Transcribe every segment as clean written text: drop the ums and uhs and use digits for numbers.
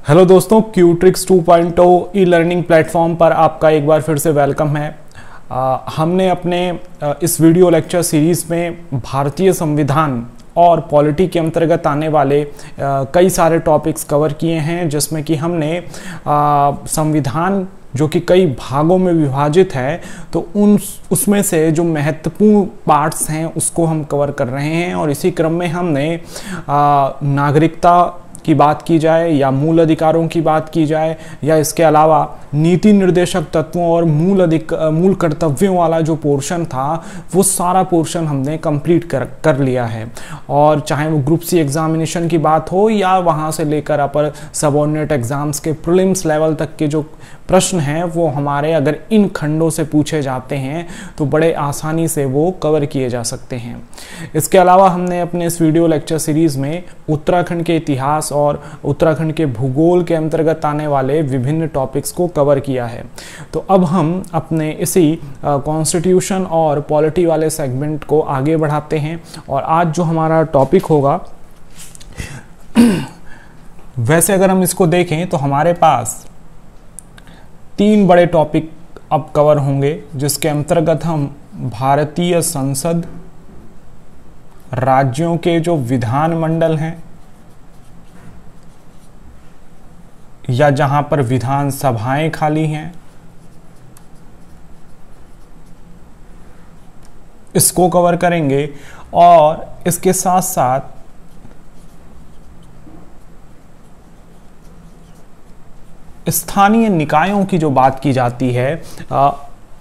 Hello दोस्तों, क्यूट्रिक्स 2.0 e learning platform पर आपका एक बार फिर से वेलकम है। हमने अपने इस वीडियो लेक्चर सीरीज़ में भारतीय संविधान और पॉलिटी के अंतर्गत आने वाले कई सारे टॉपिक्स कवर किए हैं, जिसमें कि हमने संविधान जो कि कई भागों में विभाजित है, तो उसमें से जो महत्वपूर्ण पार्ट्स हैं उसको हम कवर कर रहे हैं। और इसी क्रम में हमने नागरिकता की बात की जाए या मूल अधिकारों की बात की जाए या इसके अलावा नीति निर्देशक तत्वों और मूल कर्तव्यों वाला जो पोर्शन था वो सारा पोर्शन हमने कंप्लीट कर लिया है। और चाहे वो ग्रुप सी एग्जामिनेशन की बात हो या वहाँ से लेकर अपर सबऑर्डिनेट एग्जाम्स के प्रीलिम्स लेवल तक के जो प्रश्न हैं वो हमारे अगर इन खंडों से पूछे जाते हैं तो बड़े आसानी से वो कवर किए जा सकते हैं। इसके अलावा हमने अपने इस वीडियो लेक्चर सीरीज़ में उत्तराखंड के इतिहास और उत्तराखंड के भूगोल के अंतर्गत आने वाले विभिन्न टॉपिक्स को कवर किया है। तो अब हम अपने इसी कॉन्स्टिट्यूशन और पॉलिटी वाले सेगमेंट को आगे बढ़ाते हैं। और आज जो हमारा टॉपिक होगा वैसे अगर हम इसको देखें तो हमारे पास 3 बड़े टॉपिक अब कवर होंगे, जिसके अंतर्गत हम भारतीय संसद, राज्यों के जो विधानमंडल हैं या जहां पर विधानसभाएं खाली हैं, इसको कवर करेंगे। और इसके साथ साथ स्थानीय निकायों की जो बात की जाती है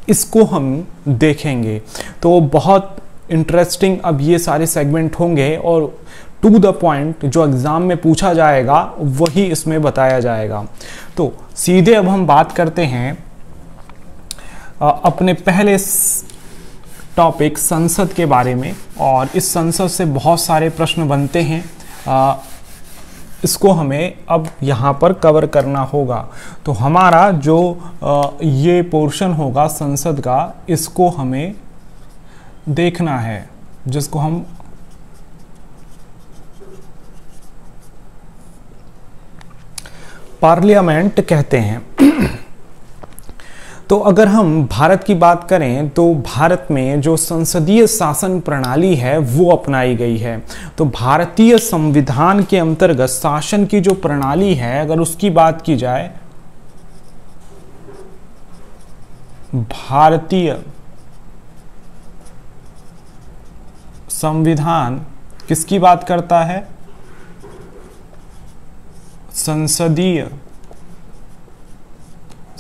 इसको हम देखेंगे। तो बहुत इंटरेस्टिंग अब ये सारे सेगमेंट होंगे और टू द पॉइंट जो एग्जाम में पूछा जाएगा वही इसमें बताया जाएगा। तो सीधे अब हम बात करते हैं अपने पहले टॉपिक संसद के बारे में। और इस संसद से बहुत सारे प्रश्न बनते हैं, इसको हमें अब यहाँ पर कवर करना होगा। तो हमारा जो ये पोर्शन होगा संसद का, इसको हमें देखना है, जिसको हम पार्लियामेंट कहते हैं। तो अगर हम भारत की बात करें तो भारत में जो संसदीय शासन प्रणाली है वो अपनाई गई है। तो भारतीय संविधान के अंतर्गत शासन की जो प्रणाली है, अगर उसकी बात की जाए, भारतीय संविधान किसकी बात करता है? संसदीय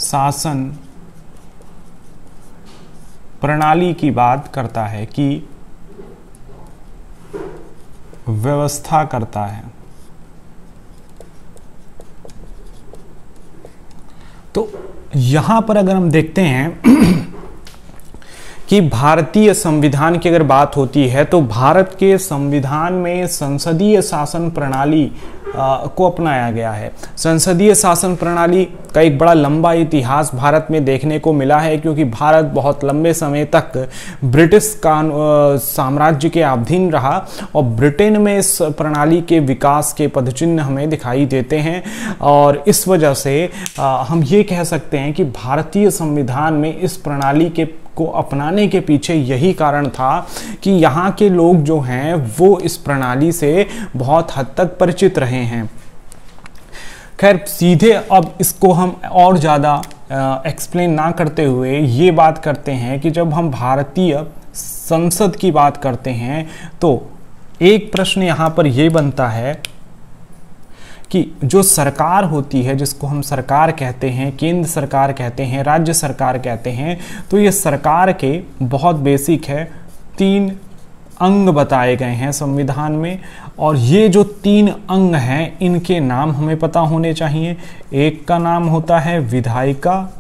शासन प्रणाली की बात करता है, कि व्यवस्था करता है। तो यहां पर अगर हम देखते हैं कि भारतीय संविधान की अगर बात होती है तो भारत के संविधान में संसदीय शासन प्रणाली को अपनाया गया है। संसदीय शासन प्रणाली का एक बड़ा लंबा इतिहास भारत में देखने को मिला है, क्योंकि भारत बहुत लंबे समय तक ब्रिटिश साम्राज्य के अधीन रहा और ब्रिटेन में इस प्रणाली के विकास के पदचिन्ह हमें दिखाई देते हैं। और इस वजह से हम ये कह सकते हैं कि भारतीय संविधान में इस प्रणाली को अपनाने के पीछे यही कारण था कि यहाँ के लोग जो हैं वो इस प्रणाली से बहुत हद तक परिचित रहे हैं। खैर, सीधे अब इसको हम और ज़्यादा एक्सप्लेन ना करते हुए ये बात करते हैं कि जब हम भारतीय संसद की बात करते हैं तो एक प्रश्न यहाँ पर ये बनता है कि जो सरकार होती है, जिसको हम सरकार कहते हैं, केंद्र सरकार कहते हैं, राज्य सरकार कहते हैं, तो ये सरकार के बहुत बेसिक है 3 अंग बताए गए हैं संविधान में। और ये जो 3 अंग हैं इनके नाम हमें पता होने चाहिए। एक का नाम होता है विधायिका,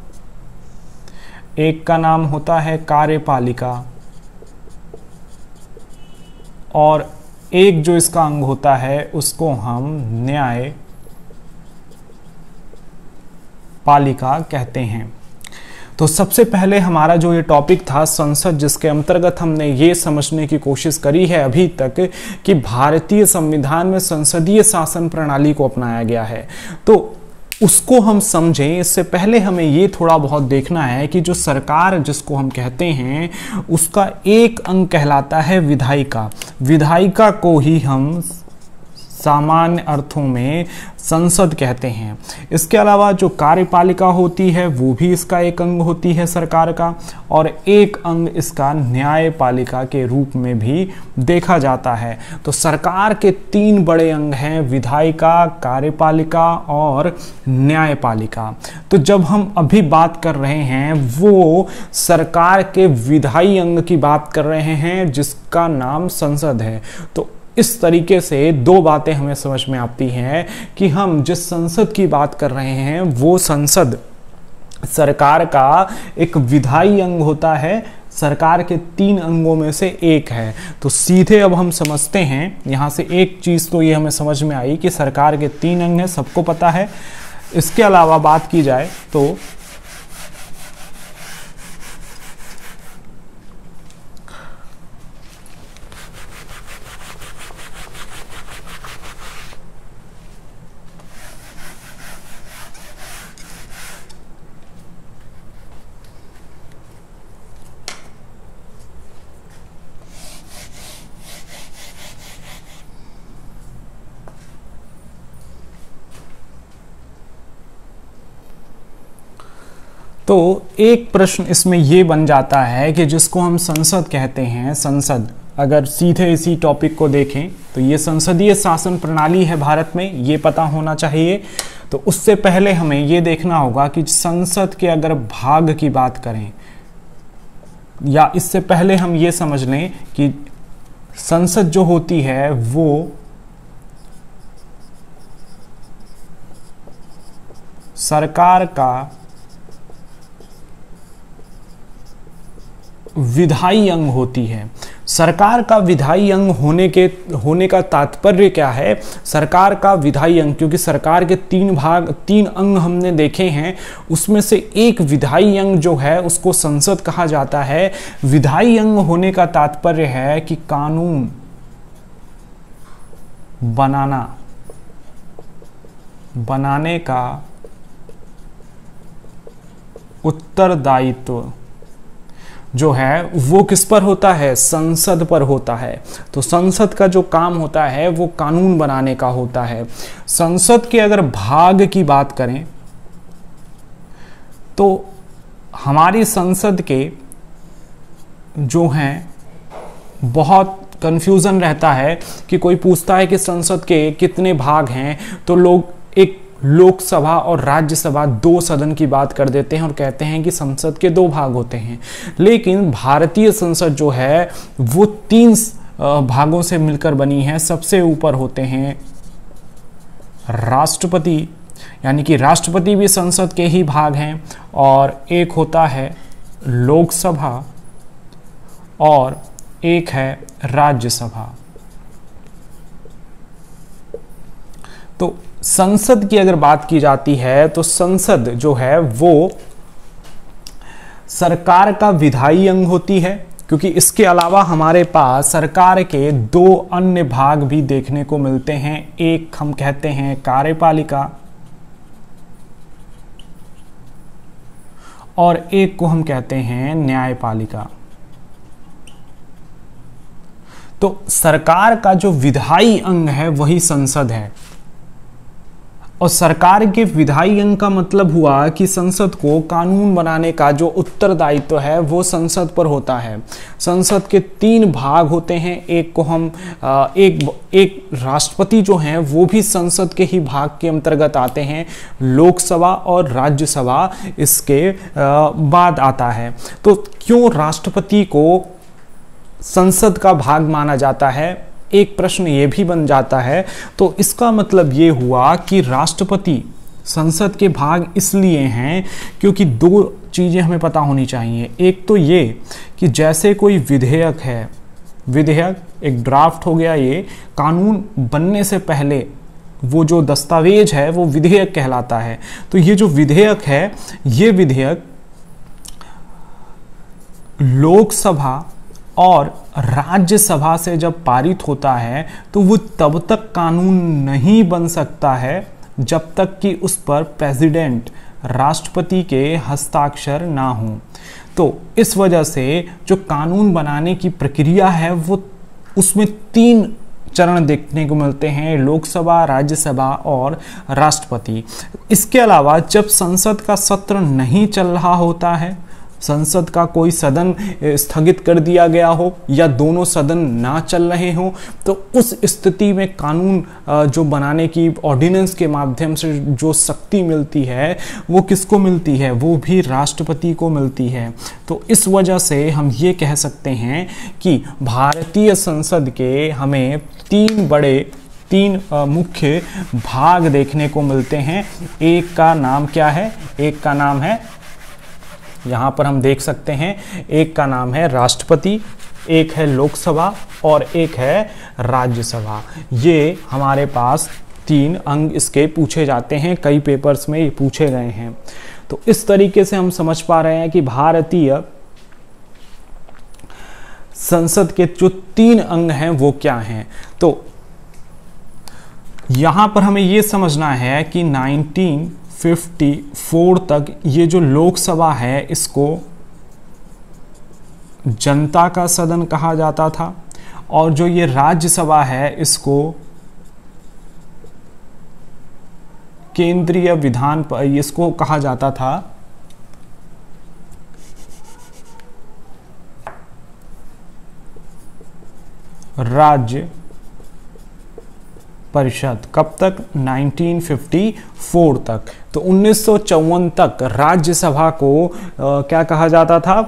एक का नाम होता है कार्यपालिका, और एक जो इसका अंग होता है उसको हम न्याय पालिका कहते हैं। तो सबसे पहले हमारा जो ये टॉपिक था संसद, जिसके अंतर्गत हमने ये समझने की कोशिश करी है अभी तक कि भारतीय संविधान में संसदीय शासन प्रणाली को अपनाया गया है। तो उसको हम समझें इससे पहले हमें ये थोड़ा बहुत देखना है कि जो सरकार जिसको हम कहते हैं उसका एक अंग कहलाता है विधायिका। विधायिका को ही हम सामान्य अर्थों में संसद कहते हैं। इसके अलावा जो कार्यपालिका होती है वो भी इसका एक अंग होती है सरकार का, और एक अंग इसका न्यायपालिका के रूप में भी देखा जाता है। तो सरकार के 3 बड़े अंग हैं, विधायिका, कार्यपालिका और न्यायपालिका। तो जब हम अभी बात कर रहे हैं वो सरकार के विधायी अंग की बात कर रहे हैं जिसका नाम संसद है। तो इस तरीके से 2 बातें हमें समझ में आती हैं कि हम जिस संसद की बात कर रहे हैं वो संसद सरकार का एक विधायी अंग होता है, सरकार के 3 अंगों में से एक है। तो सीधे अब हम समझते हैं, यहाँ से एक चीज़ तो ये हमें समझ में आई कि सरकार के 3 अंग हैं, सबको पता है। इसके अलावा बात की जाए तो एक प्रश्न इसमें यह बन जाता है कि जिसको हम संसद कहते हैं, संसद अगर सीधे इसी टॉपिक को देखें तो ये संसदीय शासन प्रणाली है भारत में, ये पता होना चाहिए। तो उससे पहले हमें ये देखना होगा कि संसद के अगर भाग की बात करें, या इससे पहले हम ये समझ लें कि संसद जो होती है वो सरकार का विधायी अंग होती है। सरकार का विधायी अंग होने का तात्पर्य क्या है? सरकार का विधायी अंग, क्योंकि सरकार के 3 अंग हमने देखे हैं, उसमें से एक विधायी अंग जो है उसको संसद कहा जाता है। विधायी अंग होने का तात्पर्य है कि कानून बनाने का उत्तरदायित्व जो है वो किस पर होता है? संसद पर होता है। तो संसद का जो काम होता है वो कानून बनाने का होता है। संसद के अगर भाग की बात करें तो हमारी संसद के जो हैं बहुत कंफ्यूजन रहता है कि कोई पूछता है कि संसद के कितने भाग हैं, तो लोग एक लोकसभा और राज्यसभा 2 सदन की बात कर देते हैं और कहते हैं कि संसद के 2 भाग होते हैं। लेकिन भारतीय संसद जो है वो 3 भागों से मिलकर बनी है। सबसे ऊपर होते हैं राष्ट्रपति, यानी कि राष्ट्रपति भी संसद के ही भाग हैं, और एक होता है लोकसभा और एक है राज्यसभा। तो संसद की अगर बात की जाती है तो संसद जो है वो सरकार का विधायी अंग होती है, क्योंकि इसके अलावा हमारे पास सरकार के 2 अन्य भाग भी देखने को मिलते हैं। एक हम कहते हैं कार्यपालिका और एक को हम कहते हैं न्यायपालिका। तो सरकार का जो विधायी अंग है वही संसद है, और सरकार के विधायी अंग का मतलब हुआ कि संसद को कानून बनाने का जो उत्तरदायित्व है वो संसद पर होता है। संसद के 3 भाग होते हैं। एक को हम एक राष्ट्रपति जो हैं वो भी संसद के ही भाग के अंतर्गत आते हैं। लोकसभा और राज्यसभा इसके बाद आता है। तो क्यों राष्ट्रपति को संसद का भाग माना जाता है, एक प्रश्न ये भी बन जाता है। तो इसका मतलब ये हुआ कि राष्ट्रपति संसद के भाग इसलिए हैं क्योंकि 2 चीज़ें हमें पता होनी चाहिए। एक तो ये कि जैसे कोई विधेयक है, विधेयक एक ड्राफ्ट हो गया, ये कानून बनने से पहले वो जो दस्तावेज है वो विधेयक कहलाता है। तो ये जो विधेयक है, ये विधेयक लोकसभा और राज्यसभा से जब पारित होता है तो वो तब तक कानून नहीं बन सकता है जब तक कि उस पर प्रेसिडेंट राष्ट्रपति के हस्ताक्षर ना हो। तो इस वजह से जो कानून बनाने की प्रक्रिया है वो उसमें 3 चरण देखने को मिलते हैं, लोकसभा, राज्यसभा और राष्ट्रपति। इसके अलावा जब संसद का सत्र नहीं चल रहा होता है, संसद का कोई सदन स्थगित कर दिया गया हो या दोनों सदन ना चल रहे हो, तो उस स्थिति में कानून जो बनाने की ऑर्डिनेंस के माध्यम से जो शक्ति मिलती है वो किसको मिलती है? वो भी राष्ट्रपति को मिलती है। तो इस वजह से हम ये कह सकते हैं कि भारतीय संसद के हमें 3 मुख्य भाग देखने को मिलते हैं। एक का नाम क्या है? एक का नाम है, यहाँ पर हम देख सकते हैं, एक का नाम है राष्ट्रपति, एक है लोकसभा और एक है राज्यसभा। ये हमारे पास 3 अंग इसके पूछे जाते हैं, कई पेपर्स में ये पूछे गए हैं। तो इस तरीके से हम समझ पा रहे हैं कि भारतीय संसद के जो 3 अंग हैं वो क्या हैं। तो यहां पर हमें ये समझना है कि 1954 तक ये जो लोकसभा है इसको जनता का सदन कहा जाता था और जो ये राज्यसभा है इसको केंद्रीय विधान इसको कहा जाता था राज्य परिषद। कब तक? 1954 तक। तो 1954 तक राज्यसभा को क्या कहा जाता था?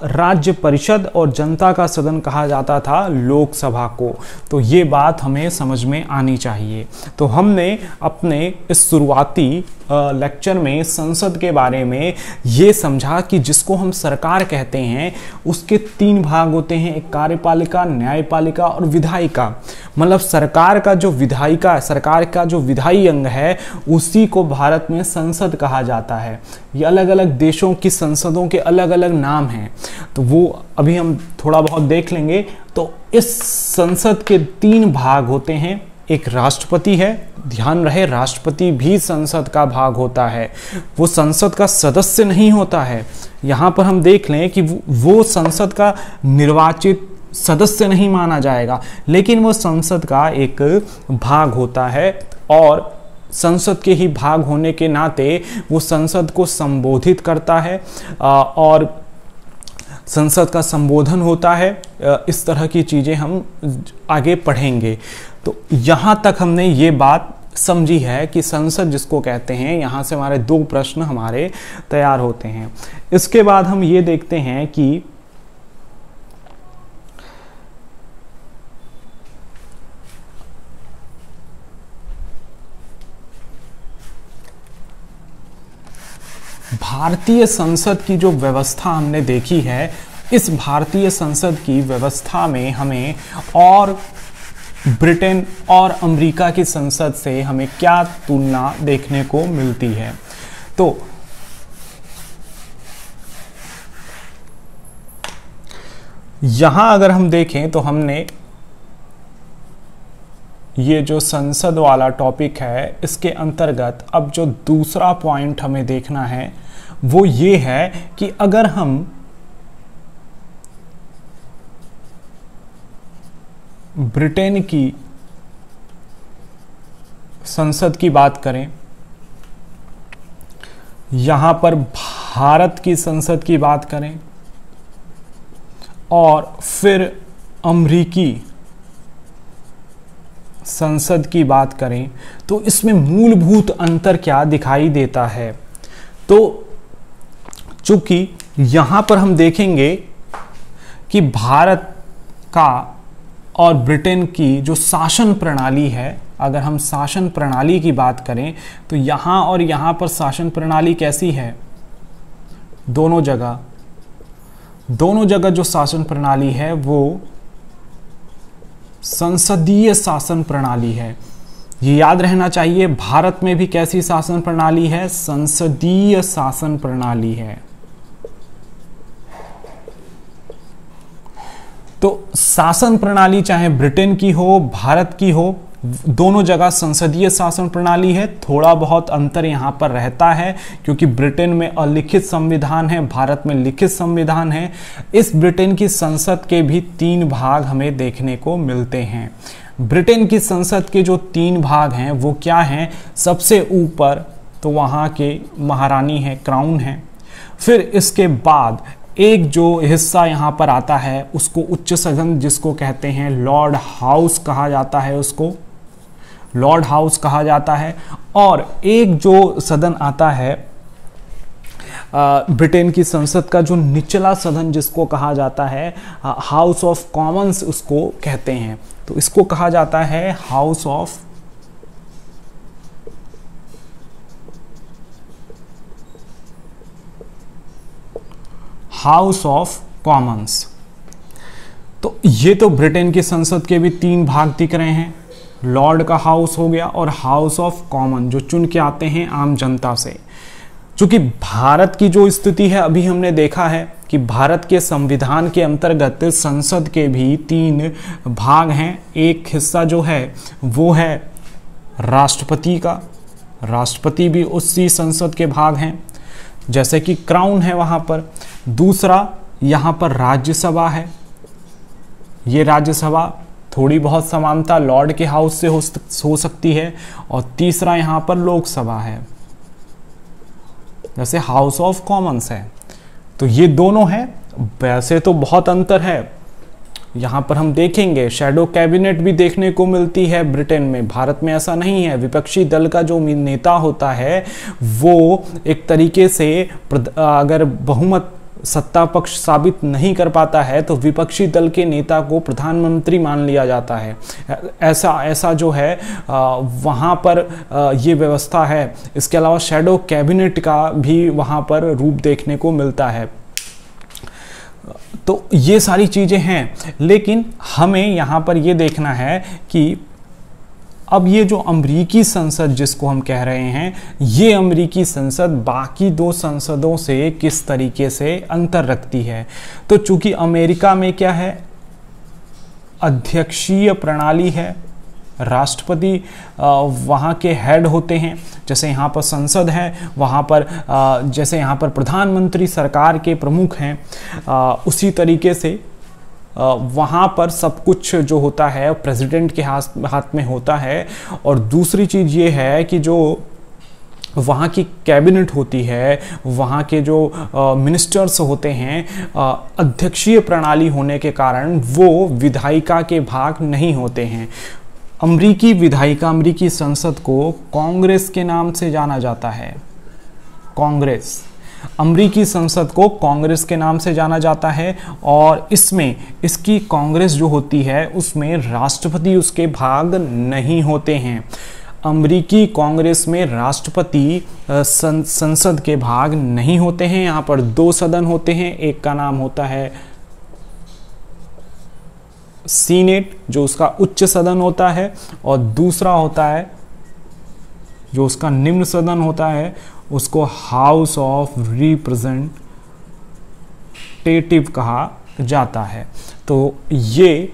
राज्य परिषद, और जनता का सदन कहा जाता था लोकसभा को। तो ये बात हमें समझ में आनी चाहिए। तो हमने अपने इस शुरुआती लेक्चर में संसद के बारे में ये समझा कि जिसको हम सरकार कहते हैं उसके 3 भाग होते हैं, एक कार्यपालिका, न्यायपालिका और विधायिका। मतलब सरकार का जो विधायिका, सरकार का जो विधायी अंग है उसी को भारत में संसद कहा जाता है। ये अलग अलग देशों की संसदों के अलग अलग नाम हैं, तो वो अभी हम थोड़ा बहुत देख लेंगे। तो इस संसद के 3 भाग होते हैं। एक राष्ट्रपति है, ध्यान रहे राष्ट्रपति भी संसद का भाग होता है, वो संसद का सदस्य नहीं होता है। यहाँ पर हम देख लें कि वो संसद का निर्वाचित सदस्य नहीं माना जाएगा, लेकिन वो संसद का एक भाग होता है और संसद के ही भाग होने के नाते वो संसद को संबोधित करता है और संसद का संबोधन होता है। इस तरह की चीज़ें हम आगे पढ़ेंगे। तो यहाँ तक हमने ये बात समझी है कि संसद जिसको कहते हैं। यहाँ से हमारे 2 प्रश्न हमारे तैयार होते हैं। इसके बाद हम ये देखते हैं कि भारतीय संसद की जो व्यवस्था हमने देखी है, इस भारतीय संसद की व्यवस्था में हमें और ब्रिटेन और अमेरिका की संसद से हमें क्या तुलना देखने को मिलती है। तो यहां अगर हम देखें तो हमने ये जो संसद वाला टॉपिक है इसके अंतर्गत अब जो दूसरा पॉइंट हमें देखना है वो ये है कि अगर हम ब्रिटेन की संसद की बात करें, यहां पर भारत की संसद की बात करें और फिर अमेरिकी संसद की बात करें, तो इसमें मूलभूत अंतर क्या दिखाई देता है। तो चूंकि यहां पर हम देखेंगे कि भारत का और ब्रिटेन की जो शासन प्रणाली है, अगर हम शासन प्रणाली की बात करें तो यहां और यहां पर शासन प्रणाली कैसी है? दोनों जगह जो शासन प्रणाली है वो संसदीय शासन प्रणाली है। ये याद रहना चाहिए, भारत में भी कैसी शासन प्रणाली है? संसदीय शासन प्रणाली है। तो शासन प्रणाली चाहे ब्रिटेन की हो, भारत की हो, दोनों जगह संसदीय शासन प्रणाली है। थोड़ा बहुत अंतर यहाँ पर रहता है क्योंकि ब्रिटेन में अलिखित संविधान है, भारत में लिखित संविधान है। इस ब्रिटेन की संसद के भी 3 भाग हमें देखने को मिलते हैं। ब्रिटेन की संसद के जो 3 भाग हैं वो क्या हैं? सबसे ऊपर तो वहाँ के महारानी है, क्राउन है। फिर इसके बाद एक जो हिस्सा यहाँ पर आता है उसको उच्च सदन जिसको कहते हैं, लॉर्ड हाउस कहा जाता है, उसको लॉर्ड हाउस कहा जाता है। और एक जो सदन आता है ब्रिटेन की संसद का, जो निचला सदन जिसको कहा जाता है हाउस ऑफ कॉमन्स उसको कहते हैं। तो इसको कहा जाता है हाउस ऑफ कॉमन्स। तो ये तो ब्रिटेन की संसद के भी 3 भाग दिख रहे हैं। लॉर्ड का हाउस हो गया और हाउस ऑफ कॉमन जो चुन के आते हैं आम जनता से। चूंकि भारत की जो स्थिति है, अभी हमने देखा है कि भारत के संविधान के अंतर्गत संसद के भी 3 भाग हैं। एक हिस्सा जो है वो है राष्ट्रपति का, राष्ट्रपति भी उसी संसद के भाग हैं, जैसे कि क्राउन है वहां पर। दूसरा यहाँ पर राज्यसभा है, ये राज्यसभा थोड़ी बहुत समानता लॉर्ड के हाउस से हो सकती है। और तीसरा यहाँ पर लोकसभा है, जैसे हाउस ऑफ कॉमन्स है। तो ये दोनों हैं। वैसे तो बहुत अंतर है। यहाँ पर हम देखेंगे शैडो कैबिनेट भी देखने को मिलती है ब्रिटेन में, भारत में ऐसा नहीं है। विपक्षी दल का जो नेता होता है वो एक तरीके से अगर बहुमत सत्ता पक्ष साबित नहीं कर पाता है तो विपक्षी दल के नेता को प्रधानमंत्री मान लिया जाता है। ऐसा जो है वहाँ पर ये व्यवस्था है। इसके अलावा शैडो कैबिनेट का भी वहाँ पर रूप देखने को मिलता है। तो ये सारी चीज़ें हैं, लेकिन हमें यहाँ पर ये देखना है कि अब ये जो अमेरिकी संसद जिसको हम कह रहे हैं, ये अमेरिकी संसद बाकी 2 संसदों से किस तरीके से अंतर रखती है। तो चूंकि अमेरिका में क्या है, अध्यक्षीय प्रणाली है, राष्ट्रपति वहाँ के हेड होते हैं। जैसे यहाँ पर संसद है, वहाँ पर जैसे यहाँ पर प्रधानमंत्री सरकार के प्रमुख हैं, उसी तरीके से वहाँ पर सब कुछ जो होता है प्रेसिडेंट के हाथ में होता है। और दूसरी चीज़ ये है कि जो वहाँ की कैबिनेट होती है, वहाँ के जो मिनिस्टर्स होते हैं, अध्यक्षीय प्रणाली होने के कारण वो विधायिका के भाग नहीं होते हैं। अमेरिकी विधायिका, अमेरिकी संसद को कांग्रेस के नाम से जाना जाता है। कांग्रेस, अमेरिकी संसद को कांग्रेस के नाम से जाना जाता है। और इसमें इसकी कांग्रेस जो होती है उसमें राष्ट्रपति उसके भाग नहीं होते हैं। अमेरिकी कांग्रेस में राष्ट्रपति संसद के भाग नहीं होते हैं। यहाँ पर 2 सदन होते हैं, एक का नाम होता है सीनेट जो उसका उच्च सदन होता है, और दूसरा होता है जो उसका निम्न सदन होता है, उसको हाउस ऑफ रिप्रेजेंटेटिव कहा जाता है। तो ये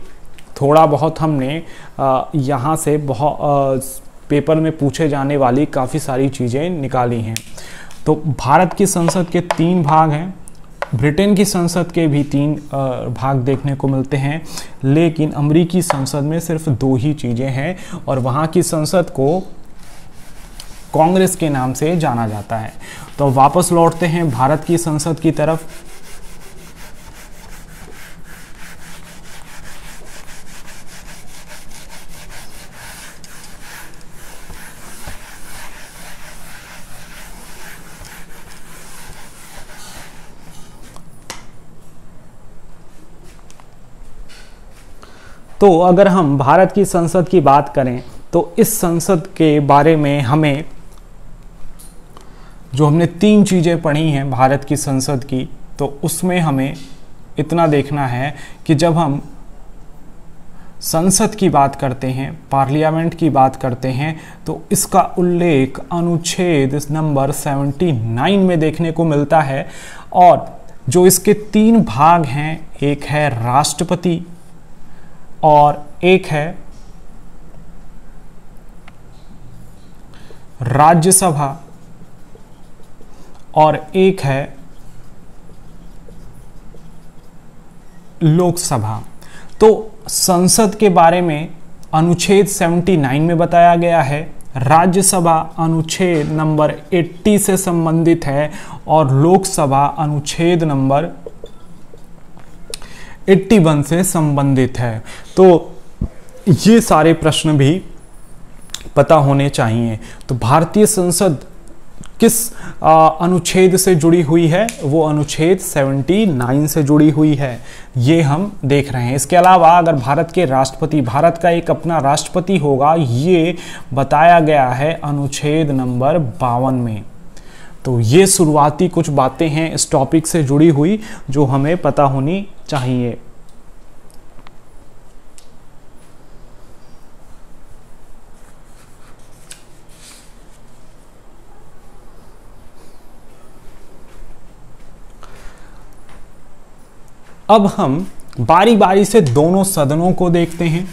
थोड़ा बहुत हमने यहाँ से बहुत पेपर में पूछे जाने वाली काफ़ी सारी चीज़ें निकाली हैं। तो भारत की संसद के 3 भाग हैं, ब्रिटेन की संसद के भी 3 भाग देखने को मिलते हैं, लेकिन अमेरिकी संसद में सिर्फ 2 ही चीज़ें हैं और वहाँ की संसद को कांग्रेस के नाम से जाना जाता है। तो वापस लौटते हैं भारत की संसद की तरफ। तो अगर हम भारत की संसद की बात करें तो इस संसद के बारे में हमें जो हमने 3 चीज़ें पढ़ी हैं भारत की संसद की, तो उसमें हमें इतना देखना है कि जब हम संसद की बात करते हैं, पार्लियामेंट की बात करते हैं, तो इसका उल्लेख अनुच्छेद नंबर 79 में देखने को मिलता है। और जो इसके 3 भाग हैं, एक है राष्ट्रपति और एक है राज्यसभा और एक है लोकसभा। तो संसद के बारे में अनुच्छेद 79 में बताया गया है, राज्यसभा अनुच्छेद नंबर 80 से संबंधित है और लोकसभा अनुच्छेद नंबर 81 से संबंधित है। तो ये सारे प्रश्न भी पता होने चाहिए। तो भारतीय संसद किस अनुच्छेद से जुड़ी हुई है? वो अनुच्छेद 79 से जुड़ी हुई है, ये हम देख रहे हैं। इसके अलावा अगर भारत के राष्ट्रपति, भारत का एक अपना राष्ट्रपति होगा, ये बताया गया है अनुच्छेद नंबर 52 में। तो ये शुरुआती कुछ बातें हैं इस टॉपिक से जुड़ी हुई जो हमें पता होनी चाहिए। अब हम बारी बारी से दोनों सदनों को देखते हैं।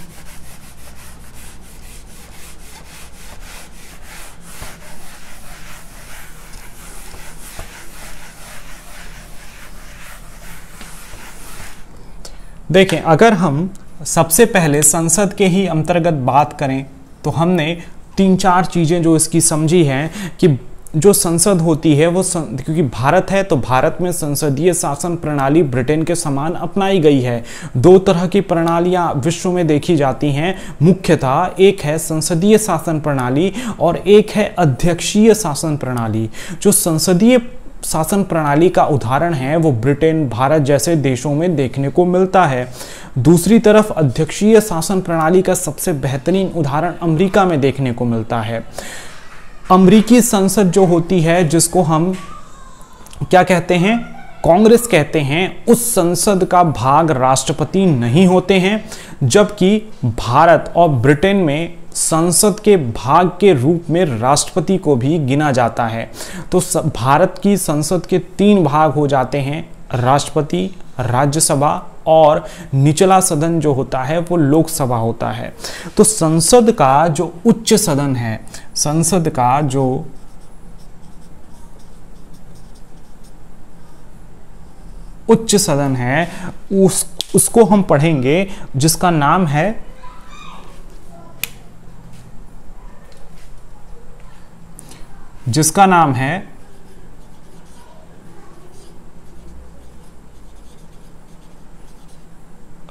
देखें, अगर हम सबसे पहले संसद के ही अंतर्गत बात करें तो हमने 3-4 चीजें जो इसकी समझी हैं कि जो संसद होती है वो क्योंकि भारत है तो भारत में संसदीय शासन प्रणाली ब्रिटेन के समान अपनाई गई है। 2 तरह की प्रणालियां विश्व में देखी जाती हैं मुख्यतः, एक है संसदीय शासन प्रणाली और एक है अध्यक्षीय शासन प्रणाली। जो संसदीय शासन प्रणाली का उदाहरण है वो ब्रिटेन, भारत जैसे देशों में देखने को मिलता है। दूसरी तरफ अध्यक्षीय शासन प्रणाली का सबसे बेहतरीन उदाहरण अमेरिका में देखने को मिलता है। अमेरिकी संसद जो होती है, जिसको हम क्या कहते हैं, कांग्रेस कहते हैं, उस संसद का भाग राष्ट्रपति नहीं होते हैं, जबकि भारत और ब्रिटेन में संसद के भाग के रूप में राष्ट्रपति को भी गिना जाता है। तो भारत की संसद के 3 भाग हो जाते हैं, राष्ट्रपति, राज्यसभा और निचला सदन जो होता है वो लोकसभा होता है। तो संसद का जो उच्च सदन है, संसद का जो उच्च सदन है उसको हम पढ़ेंगे, जिसका नाम है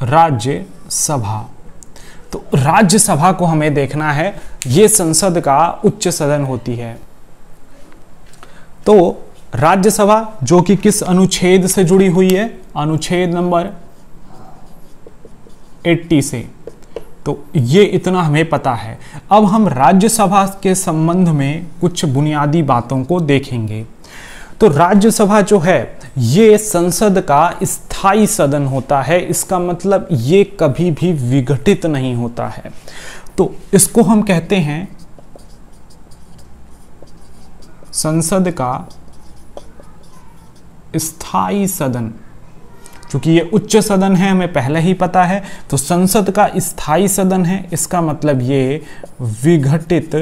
राज्यसभा। तो राज्यसभा को हमें देखना है, ये संसद का उच्च सदन होती है। तो राज्यसभा जो कि किस अनुच्छेद से जुड़ी हुई है? अनुच्छेद नंबर 80 से। तो ये इतना हमें पता है। अब हम राज्यसभा के संबंध में कुछ बुनियादी बातों को देखेंगे। तो राज्यसभा जो है ये संसद का स्थायी सदन होता है। इसका मतलब ये कभी भी विघटित नहीं होता है। तो इसको हम कहते हैं संसद का स्थायी सदन। क्योंकि ये उच्च सदन है, हमें पहले ही पता है, तो संसद का स्थायी सदन है, इसका मतलब ये विघटित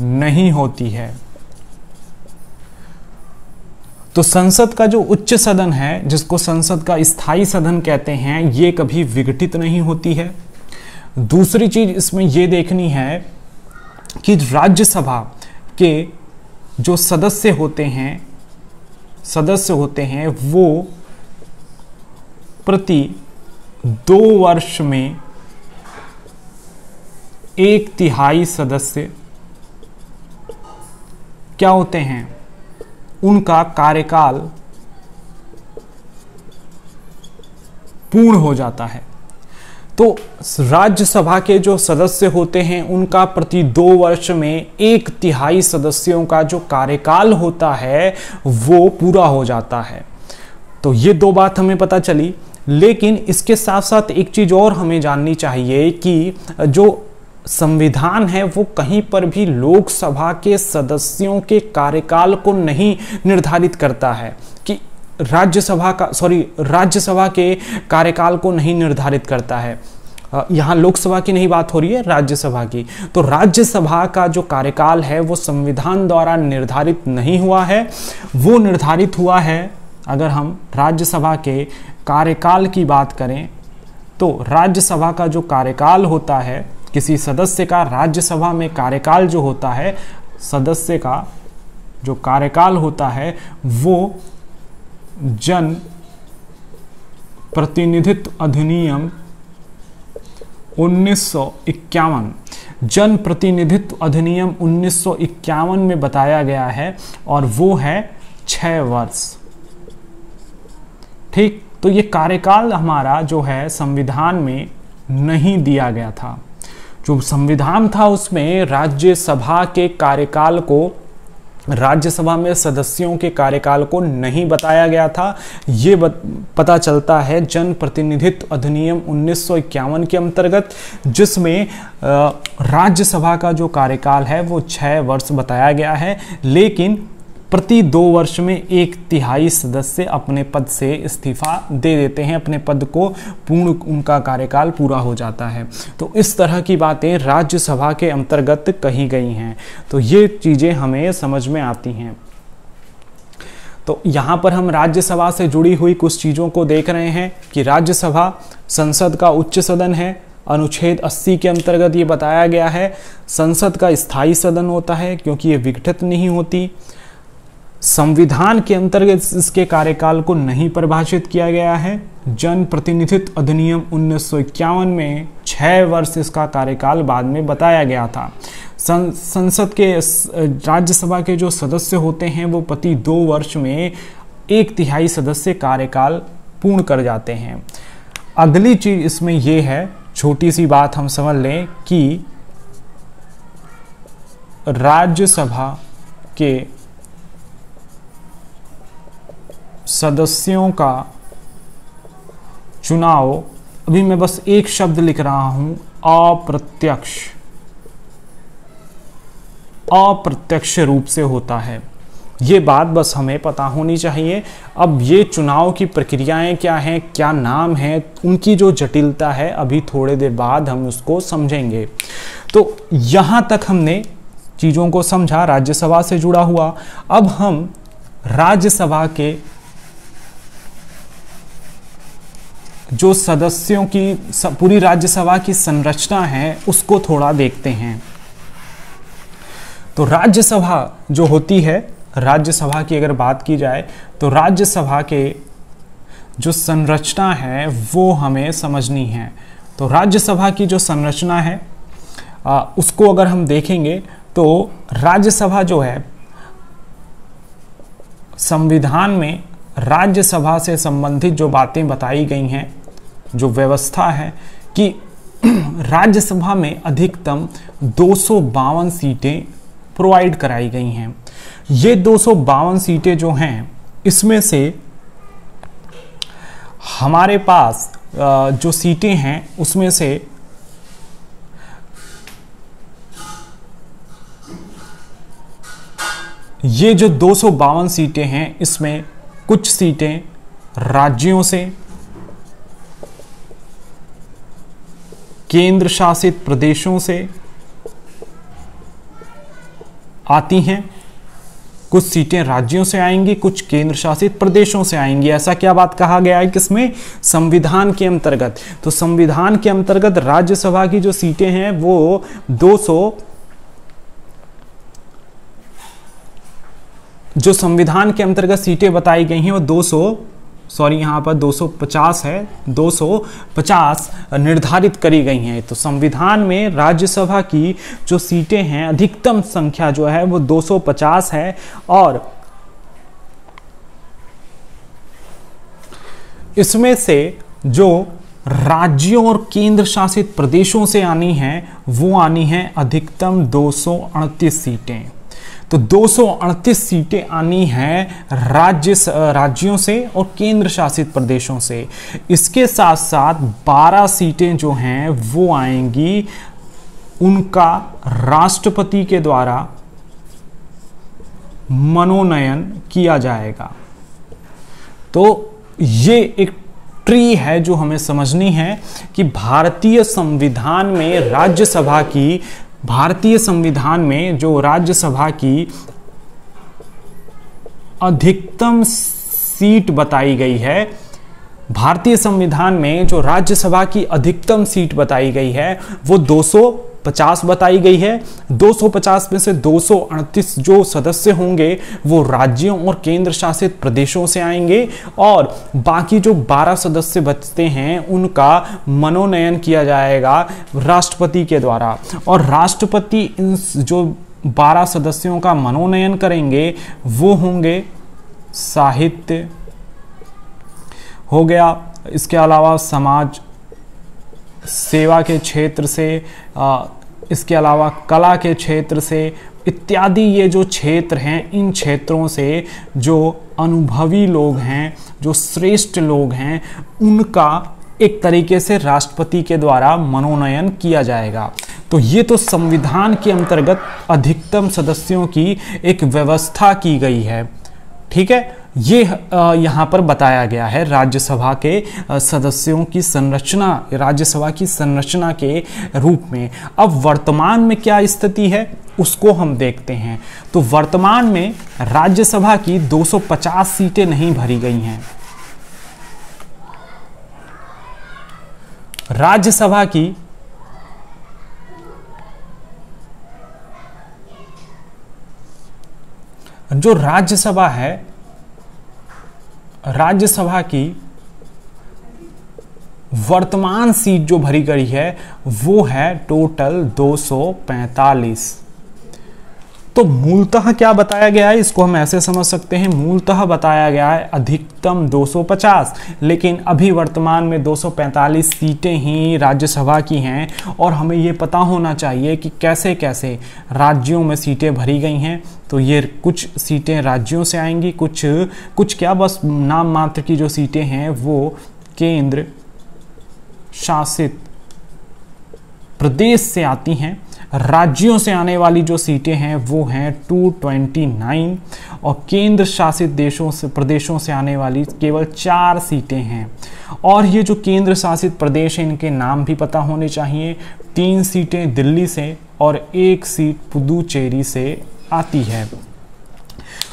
नहीं होती है। तो संसद का जो उच्च सदन है, जिसको संसद का स्थायी सदन कहते हैं, ये कभी विघटित नहीं होती है। दूसरी चीज इसमें ये देखनी है कि राज्यसभा के जो सदस्य होते हैं वो प्रति 2 वर्ष में 1/3 सदस्य क्या होते हैं, उनका कार्यकाल पूर्ण हो जाता है। तो राज्यसभा के जो सदस्य होते हैं उनका प्रति 2 वर्ष में 1/3 सदस्यों का जो कार्यकाल होता है वो पूरा हो जाता है। तो ये 2 बात हमें पता चली। लेकिन इसके साथ साथ एक चीज और हमें जाननी चाहिए कि जो संविधान है वो कहीं पर भी लोकसभा के सदस्यों के कार्यकाल को नहीं निर्धारित करता है, कि राज्यसभा के कार्यकाल को नहीं निर्धारित करता है। यहाँ लोकसभा की नहीं बात हो रही है, राज्यसभा की। तो राज्यसभा का जो कार्यकाल है वो संविधान द्वारा निर्धारित नहीं हुआ है, वो निर्धारित हुआ है, अगर हम राज्यसभा के कार्यकाल की बात करें तो राज्यसभा का जो कार्यकाल होता है, किसी सदस्य का राज्यसभा में कार्यकाल जो होता है, सदस्य का जो कार्यकाल होता है वो जन प्रतिनिधित्व अधिनियम 1951, जन प्रतिनिधित्व अधिनियम 1951 में बताया गया है और वो है 6 वर्ष। ठीक, तो ये कार्यकाल हमारा जो है संविधान में नहीं दिया गया था। जो संविधान था उसमें राज्यसभा के कार्यकाल को, राज्यसभा में सदस्यों के कार्यकाल को नहीं बताया गया था। ये पता चलता है जन प्रतिनिधित्व अधिनियम 1951 के अंतर्गत, जिसमें राज्यसभा का जो कार्यकाल है वो 6 वर्ष बताया गया है, लेकिन प्रति 2 वर्ष में 1/3 सदस्य अपने पद से इस्तीफा दे देते हैं, अपने पद को पूर्ण, उनका कार्यकाल पूरा हो जाता है। तो इस तरह की बातें राज्यसभा के अंतर्गत कही गई हैं। तो ये चीज़ें हमें समझ में आती हैं। तो यहाँ पर हम राज्यसभा से जुड़ी हुई कुछ चीज़ों को देख रहे हैं कि राज्यसभा संसद का उच्च सदन है। अनुच्छेद 80 के अंतर्गत ये बताया गया है संसद का स्थायी सदन होता है क्योंकि ये विघटित नहीं होती। संविधान के अंतर्गत इसके कार्यकाल को नहीं परिभाषित किया गया है। जन प्रतिनिधित्व अधिनियम 1951 में 6 वर्ष इसका कार्यकाल बाद में बताया गया था। संसद के, राज्यसभा के जो सदस्य होते हैं वो प्रति 2 वर्ष में 1/3 सदस्य कार्यकाल पूर्ण कर जाते हैं। अगली चीज इसमें यह है, छोटी सी बात हम समझ लें कि राज्यसभा के सदस्यों का चुनाव, अभी मैं बस एक शब्द लिख रहा हूं, अप्रत्यक्ष, अप्रत्यक्ष रूप से होता है। ये बात बस हमें पता होनी चाहिए। अब ये चुनाव की प्रक्रियाएं क्या हैं, क्या नाम है, उनकी जो जटिलता है अभी थोड़े देर बाद हम उसको समझेंगे। तो यहां तक हमने चीजों को समझा राज्यसभा से जुड़ा हुआ। अब हम राज्यसभा के जो सदस्यों की पूरी राज्यसभा की संरचना है उसको थोड़ा देखते हैं। तो राज्यसभा जो होती है, राज्यसभा की अगर बात की जाए तो राज्यसभा के जो संरचना है वो हमें समझनी है। तो राज्यसभा की जो संरचना है उसको अगर हम देखेंगे तो राज्यसभा जो है, संविधान में राज्यसभा से संबंधित जो बातें बताई गई हैं, जो व्यवस्था है कि राज्यसभा में अधिकतम 252 सीटें प्रोवाइड कराई गई हैं। ये 252 सीटें जो हैं, इसमें से हमारे पास जो सीटें हैं उसमें से ये जो 252 सीटें हैं, इसमें कुछ सीटें राज्यों से, केंद्र शासित प्रदेशों से आती हैं, कुछ सीटें राज्यों से आएंगी, कुछ केंद्र शासित प्रदेशों से आएंगी। ऐसा क्या बात कहा गया है किसमें? संविधान के अंतर्गत। तो संविधान के अंतर्गत राज्यसभा की जो सीटें हैं वो 200, जो संविधान के अंतर्गत सीटें बताई गई हैं वो 250 है, 250 निर्धारित करी गई हैं। तो संविधान में राज्यसभा की जो सीटें हैं, अधिकतम संख्या जो है वो 250 है और इसमें से जो राज्यों और केंद्र शासित प्रदेशों से आनी है वो आनी है अधिकतम 238 सीटें। तो 238 सीटें आनी हैं राज्यों से और केंद्र शासित प्रदेशों से। इसके साथ साथ 12 सीटें जो हैं वो आएंगी, उनका राष्ट्रपति के द्वारा मनोनयन किया जाएगा। तो ये एक ट्री है जो हमें समझनी है कि भारतीय संविधान में राज्यसभा की, भारतीय संविधान में जो राज्यसभा की अधिकतम सीट बताई गई है, भारतीय संविधान में जो राज्यसभा की अधिकतम सीट बताई गई है वो 250 बताई गई है। 250 में से 238 जो सदस्य होंगे वो राज्यों और केंद्र शासित प्रदेशों से आएंगे और बाकी जो 12 सदस्य बचते हैं उनका मनोनयन किया जाएगा राष्ट्रपति के द्वारा, और राष्ट्रपति इन जो 12 सदस्यों का मनोनयन करेंगे वो होंगे साहित्य हो गया, इसके अलावा समाज सेवा के क्षेत्र से, इसके अलावा कला के क्षेत्र से इत्यादि, ये जो क्षेत्र हैं इन क्षेत्रों से जो अनुभवी लोग हैं, जो श्रेष्ठ लोग हैं, उनका एक तरीके से राष्ट्रपति के द्वारा मनोनयन किया जाएगा। तो ये तो संविधान के अंतर्गत अधिकतम सदस्यों की एक व्यवस्था की गई है, ठीक है। ये यहाँ पर बताया गया है राज्यसभा के सदस्यों की संरचना, राज्यसभा की संरचना के रूप में। अब वर्तमान में क्या स्थिति है उसको हम देखते हैं। तो वर्तमान में राज्यसभा की 250 सीटें नहीं भरी गई हैं। राज्यसभा की जो राज्यसभा है, राज्यसभा की वर्तमान सीट जो भरी गई है वो है टोटल 245। तो मूलतः क्या बताया गया है, इसको हम ऐसे समझ सकते हैं, मूलतः बताया गया है अधिकतम 250, लेकिन अभी वर्तमान में 245 सीटें ही राज्यसभा की हैं। और हमें ये पता होना चाहिए कि कैसे कैसे राज्यों में सीटें भरी गई हैं। तो ये कुछ सीटें राज्यों से आएंगी, कुछ क्या बस नाम मात्र की जो सीटें हैं वो केंद्र शासित प्रदेश से आती हैं। राज्यों से आने वाली जो सीटें हैं वो हैं 229 और केंद्र शासित देशों से, प्रदेशों से आने वाली केवल 4 सीटें हैं। और ये जो केंद्र शासित प्रदेश हैं इनके नाम भी पता होने चाहिए। 3 सीटें दिल्ली से और 1 सीट पुदुचेरी से आती है।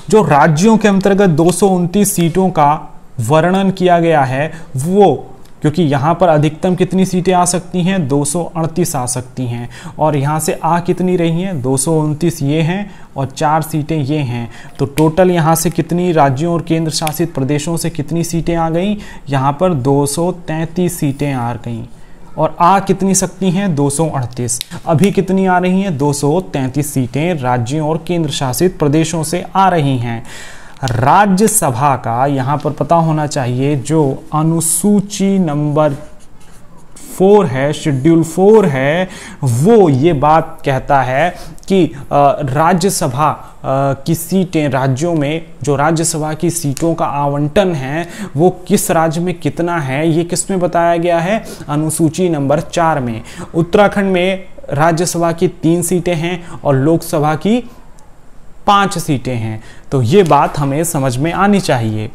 जो राज्यों के अंतर्गत 229 सीटों का वर्णन किया गया है वो, क्योंकि यहाँ पर अधिकतम कितनी सीटें आ सकती हैं, 238 आ सकती हैं, और यहाँ से आ कितनी रही हैं, 229 ये हैं और 4 सीटें ये हैं। तो टोटल यहाँ से कितनी राज्यों और केंद्र शासित प्रदेशों से कितनी सीटें आ गई, यहाँ पर 233 सीटें आ गई, और आ कितनी सकती हैं, 238। अभी कितनी आ रही हैं, 233 सीटें राज्यों और केंद्र शासित प्रदेशों से आ रही हैं। राज्यसभा का यहाँ पर पता होना चाहिए, जो अनुसूची नंबर 4 है, शेड्यूल 4 है, वो ये बात कहता है कि राज्यसभा की सीटें, राज्यों में जो राज्यसभा की सीटों का आवंटन है वो किस राज्य में कितना है, ये किस में बताया गया है, अनुसूची नंबर 4 में। उत्तराखंड में राज्यसभा की 3 सीटें हैं और लोकसभा की 5 सीटें हैं। तो ये बात हमें समझ में आनी चाहिए।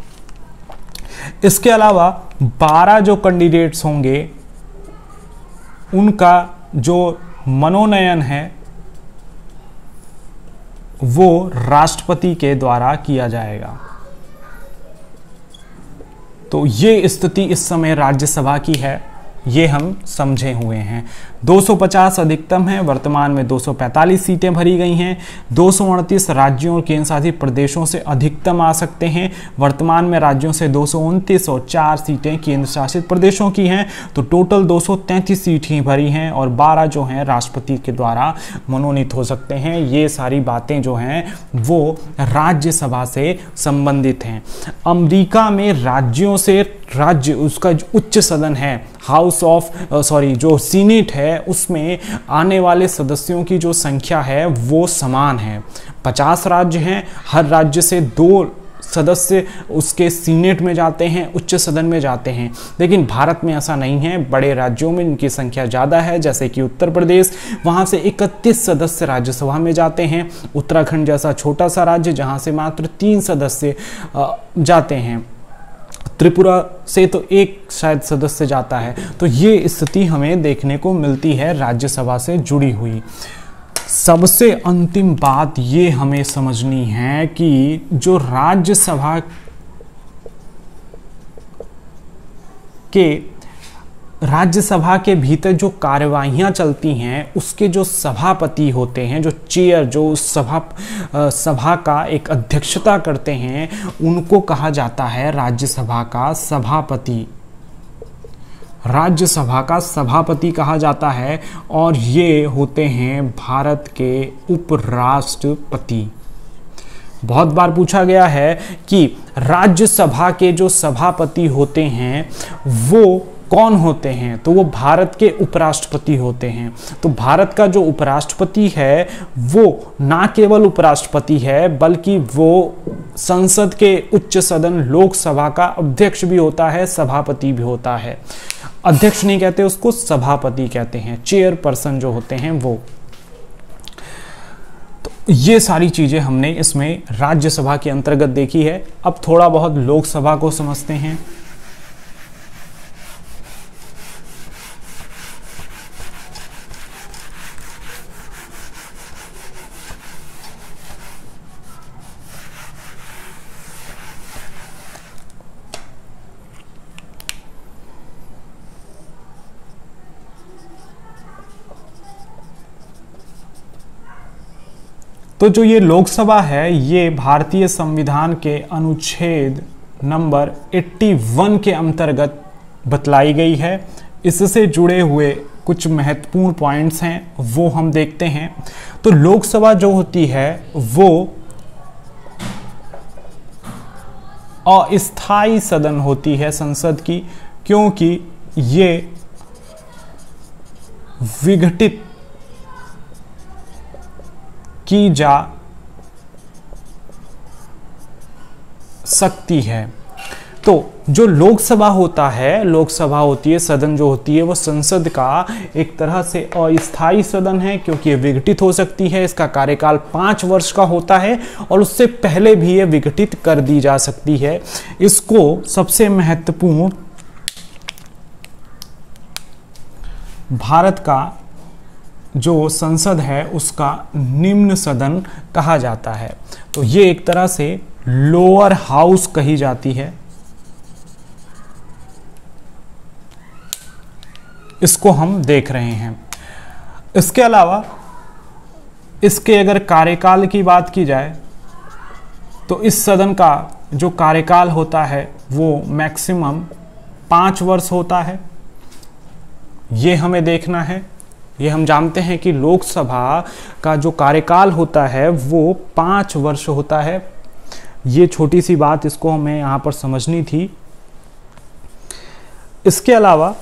इसके अलावा 12 जो कैंडिडेट्स होंगे उनका जो मनोनयन है वो राष्ट्रपति के द्वारा किया जाएगा। तो ये स्थिति इस समय राज्यसभा की है, ये हम समझे हुए हैं। 250 अधिकतम है, वर्तमान में 245 सीटें भरी गई हैं। 238 राज्यों और केंद्र शासित प्रदेशों से अधिकतम आ सकते हैं, वर्तमान में राज्यों से 229 और 4 सीटें केंद्र शासित प्रदेशों की हैं। तो टोटल 233 सीट ही भरी हैं और 12 जो हैं राष्ट्रपति के द्वारा मनोनीत हो सकते हैं। ये सारी बातें जो हैं वो राज्यसभा से संबंधित हैं। अमेरिका में राज्यों से राज्य, उसका उच्च सदन है, हाउस ऑफ जो सीनेट है, उसमें आने वाले सदस्यों की जो संख्या है वो समान है। 50 राज्य हैं, हर राज्य से 2 सदस्य उसके सीनेट में जाते हैं, उच्च सदन में जाते हैं। लेकिन भारत में ऐसा नहीं है, बड़े राज्यों में इनकी संख्या ज़्यादा है, जैसे कि उत्तर प्रदेश, वहाँ से 31 सदस्य राज्यसभा में जाते हैं। उत्तराखंड जैसा छोटा सा राज्य जहाँ से मात्र 3 सदस्य जाते हैं। त्रिपुरा से तो एक शायद सदस्य जाता है। तो ये स्थिति हमें देखने को मिलती है राज्यसभा से जुड़ी हुई। सबसे अंतिम बात ये हमें समझनी है कि जो राज्यसभा के भीतर जो कार्यवाहियां चलती हैं, उसके जो सभापति होते हैं, जो चेयर, जो सभा का एक अध्यक्षता करते हैं, उनको कहा जाता है राज्यसभा का सभापति। राज्यसभा का सभापति कहा जाता है, और ये होते हैं भारत के उपराष्ट्रपति। बहुत बार पूछा गया है कि राज्यसभा के जो सभापति होते हैं वो कौन होते हैं, तो वो भारत के उपराष्ट्रपति होते हैं। तो भारत का जो उपराष्ट्रपति है वो ना केवल उपराष्ट्रपति है, बल्कि वो संसद के उच्च सदन लोकसभा का अध्यक्ष भी होता है, सभापति भी होता है। अध्यक्ष नहीं कहते उसको, सभापति कहते हैं, चेयरपर्सन जो होते हैं वो। तो ये सारी चीजें हमने इसमें राज्यसभा के अंतर्गत देखी है। अब थोड़ा बहुत लोकसभा को समझते हैं। तो जो ये लोकसभा है, ये भारतीय संविधान के अनुच्छेद नंबर 81 के अंतर्गत बतलाई गई है। इससे जुड़े हुए कुछ महत्वपूर्ण पॉइंट्स हैं, वो हम देखते हैं। तो लोकसभा जो होती है वो अस्थायी सदन होती है संसद की, क्योंकि ये विघटित की जा सकती है। तो जो लोकसभा होता है, लोकसभा होती है, सदन जो होती है, वो संसद का एक तरह से अस्थायी सदन है, क्योंकि ये विघटित हो सकती है। इसका कार्यकाल 5 वर्ष का होता है, और उससे पहले भी ये विघटित कर दी जा सकती है। इसको सबसे महत्वपूर्ण भारत का जो संसद है उसका निम्न सदन कहा जाता है। तो ये एक तरह से लोअर हाउस कही जाती है। इसको हम देख रहे हैं। इसके अलावा इसके अगर कार्यकाल की बात की जाए तो इस सदन का जो कार्यकाल होता है वो मैक्सिमम 5 वर्ष होता है। ये हमें देखना है। ये हम जानते हैं कि लोकसभा का जो कार्यकाल होता है वो 5 वर्ष होता है। ये छोटी सी बात इसको हमें यहाँ पर समझनी थी। इसके अलावा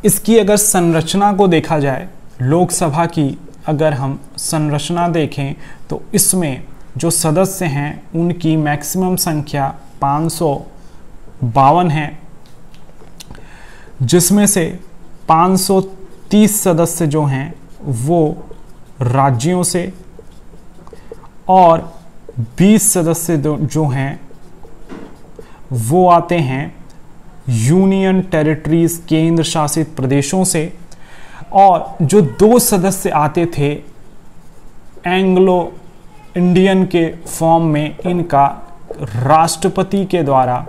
इसकी अगर संरचना को देखा जाए, लोकसभा की अगर हम संरचना देखें तो इसमें जो सदस्य हैं उनकी मैक्सिमम संख्या 552 है, जिसमें से 530 सदस्य जो हैं वो राज्यों से, और 20 सदस्य जो हैं वो आते हैं यूनियन टेरिटरीज, केंद्र शासित प्रदेशों से, और जो 2 सदस्य आते थे एंग्लो इंडियन के फॉर्म में, इनका राष्ट्रपति के द्वारा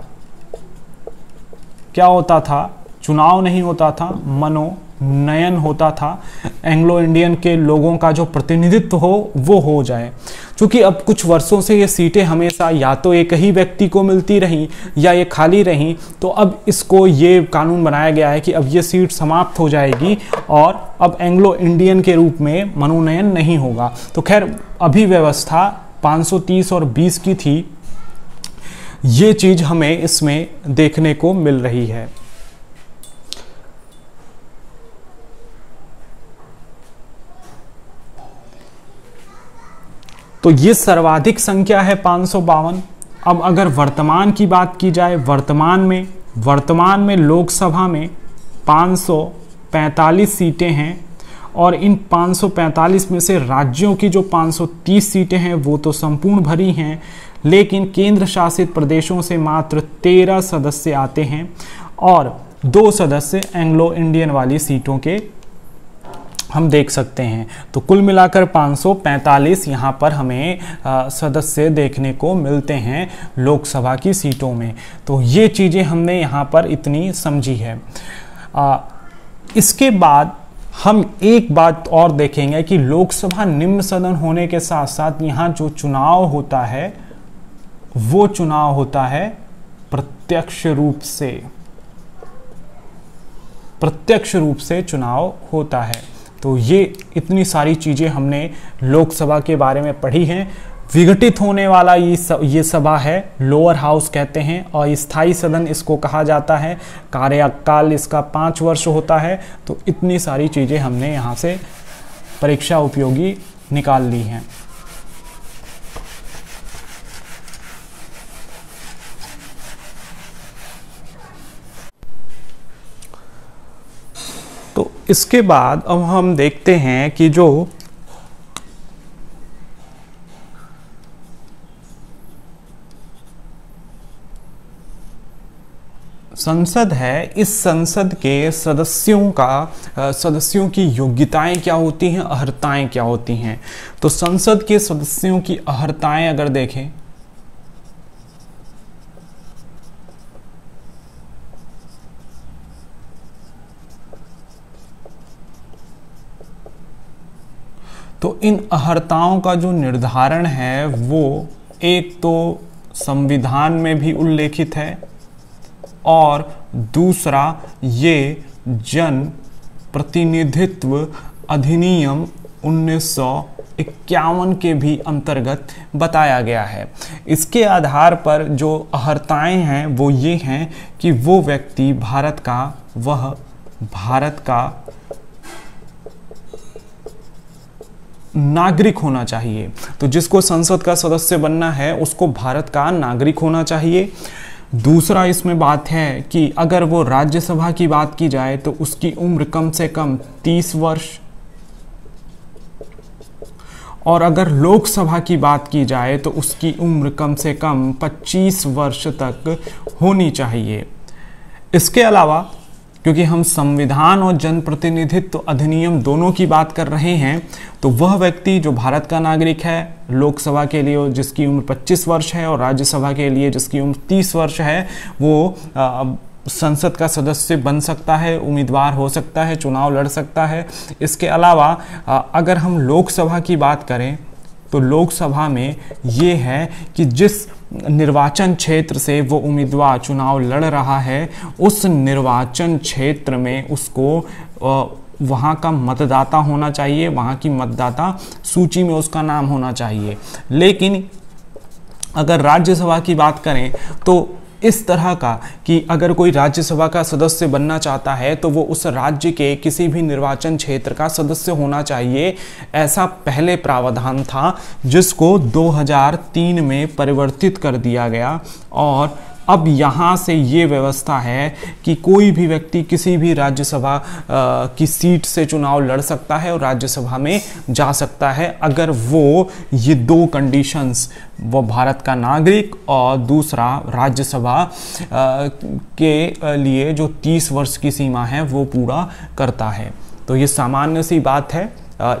क्या होता था, चुनाव नहीं होता था, मनोनयन होता था। एंग्लो इंडियन के लोगों का जो प्रतिनिधित्व हो वो हो जाए। क्योंकि अब कुछ वर्षों से ये सीटें हमेशा या तो एक ही व्यक्ति को मिलती रहीं या ये खाली रहीं, तो अब इसको ये कानून बनाया गया है कि अब ये सीट समाप्त हो जाएगी और अब एंग्लो इंडियन के रूप में मनोनयन नहीं होगा। तो खैर अभी व्यवस्था 530 और 20 की थी। ये चीज हमें इसमें देखने को मिल रही है। तो ये सर्वाधिक संख्या है 552। अब अगर वर्तमान की बात की जाए, वर्तमान में लोकसभा में 545 सीटें हैं और इन 545 में से राज्यों की जो 530 सीटें हैं वो तो संपूर्ण भरी हैं, लेकिन केंद्र शासित प्रदेशों से मात्र 13 सदस्य आते हैं और 2 सदस्य एंग्लो इंडियन वाली सीटों के हम देख सकते हैं। तो कुल मिलाकर 545 यहाँ पर हमें सदस्य देखने को मिलते हैं लोकसभा की सीटों में। तो ये चीज़ें हमने यहाँ पर इतनी समझी है। इसके बाद हम एक बात और देखेंगे कि लोकसभा निम्न सदन होने के साथ साथ यहाँ जो चुनाव होता है वो चुनाव होता है प्रत्यक्ष रूप से चुनाव होता है। तो ये इतनी सारी चीज़ें हमने लोकसभा के बारे में पढ़ी हैं। विघटित होने वाला ये सभा है, लोअर हाउस कहते हैं, और स्थायी सदन इसको कहा जाता है। कार्यकाल इसका 5 वर्ष होता है। तो इतनी सारी चीज़ें हमने यहाँ से परीक्षा उपयोगी निकाल ली हैं। तो इसके बाद अब हम देखते हैं कि जो संसद है, इस संसद के सदस्यों की योग्यताएं क्या होती हैं, अहर्ताएं क्या होती हैं। तो संसद के सदस्यों की अहर्ताएं अगर देखें तो इन अहर्ताओं का जो निर्धारण है वो एक तो संविधान में भी उल्लेखित है और दूसरा ये जन प्रतिनिधित्व अधिनियम 1951 के भी अंतर्गत बताया गया है। इसके आधार पर जो अहर्ताएं हैं वो ये हैं कि वो व्यक्ति भारत का नागरिक होना चाहिए। तो जिसको संसद का सदस्य बनना है उसको भारत का नागरिक होना चाहिए। दूसरा इसमें बात है कि अगर वो राज्यसभा की बात की जाए तो उसकी उम्र कम से कम 30 वर्ष, और अगर लोकसभा की बात की जाए तो उसकी उम्र कम से कम 25 वर्ष तक होनी चाहिए। इसके अलावा क्योंकि हम संविधान और जनप्रतिनिधित्व अधिनियम दोनों की बात कर रहे हैं, तो वह व्यक्ति जो भारत का नागरिक है, लोकसभा के लिए जिसकी उम्र 25 वर्ष है और राज्यसभा के लिए जिसकी उम्र 30 वर्ष है, वो संसद का सदस्य बन सकता है, उम्मीदवार हो सकता है, चुनाव लड़ सकता है। इसके अलावा अगर हम लोकसभा की बात करें तो लोकसभा में ये है कि जिस निर्वाचन क्षेत्र से वो उम्मीदवार चुनाव लड़ रहा है उस निर्वाचन क्षेत्र में उसको वहाँ का मतदाता होना चाहिए, वहाँ की मतदाता सूची में उसका नाम होना चाहिए। लेकिन अगर राज्यसभा की बात करें तो इस तरह का कि अगर कोई राज्यसभा का सदस्य बनना चाहता है तो वो उस राज्य के किसी भी निर्वाचन क्षेत्र का सदस्य होना चाहिए। ऐसा पहले प्रावधान था जिसको 2003 में परिवर्तित कर दिया गया और अब यहाँ से ये व्यवस्था है कि कोई भी व्यक्ति किसी भी राज्यसभा की सीट से चुनाव लड़ सकता है और राज्यसभा में जा सकता है अगर वो ये 2 कंडीशंस, वो भारत का नागरिक और दूसरा राज्यसभा के लिए जो 30 वर्ष की सीमा है वो पूरा करता है। तो ये सामान्य सी बात है।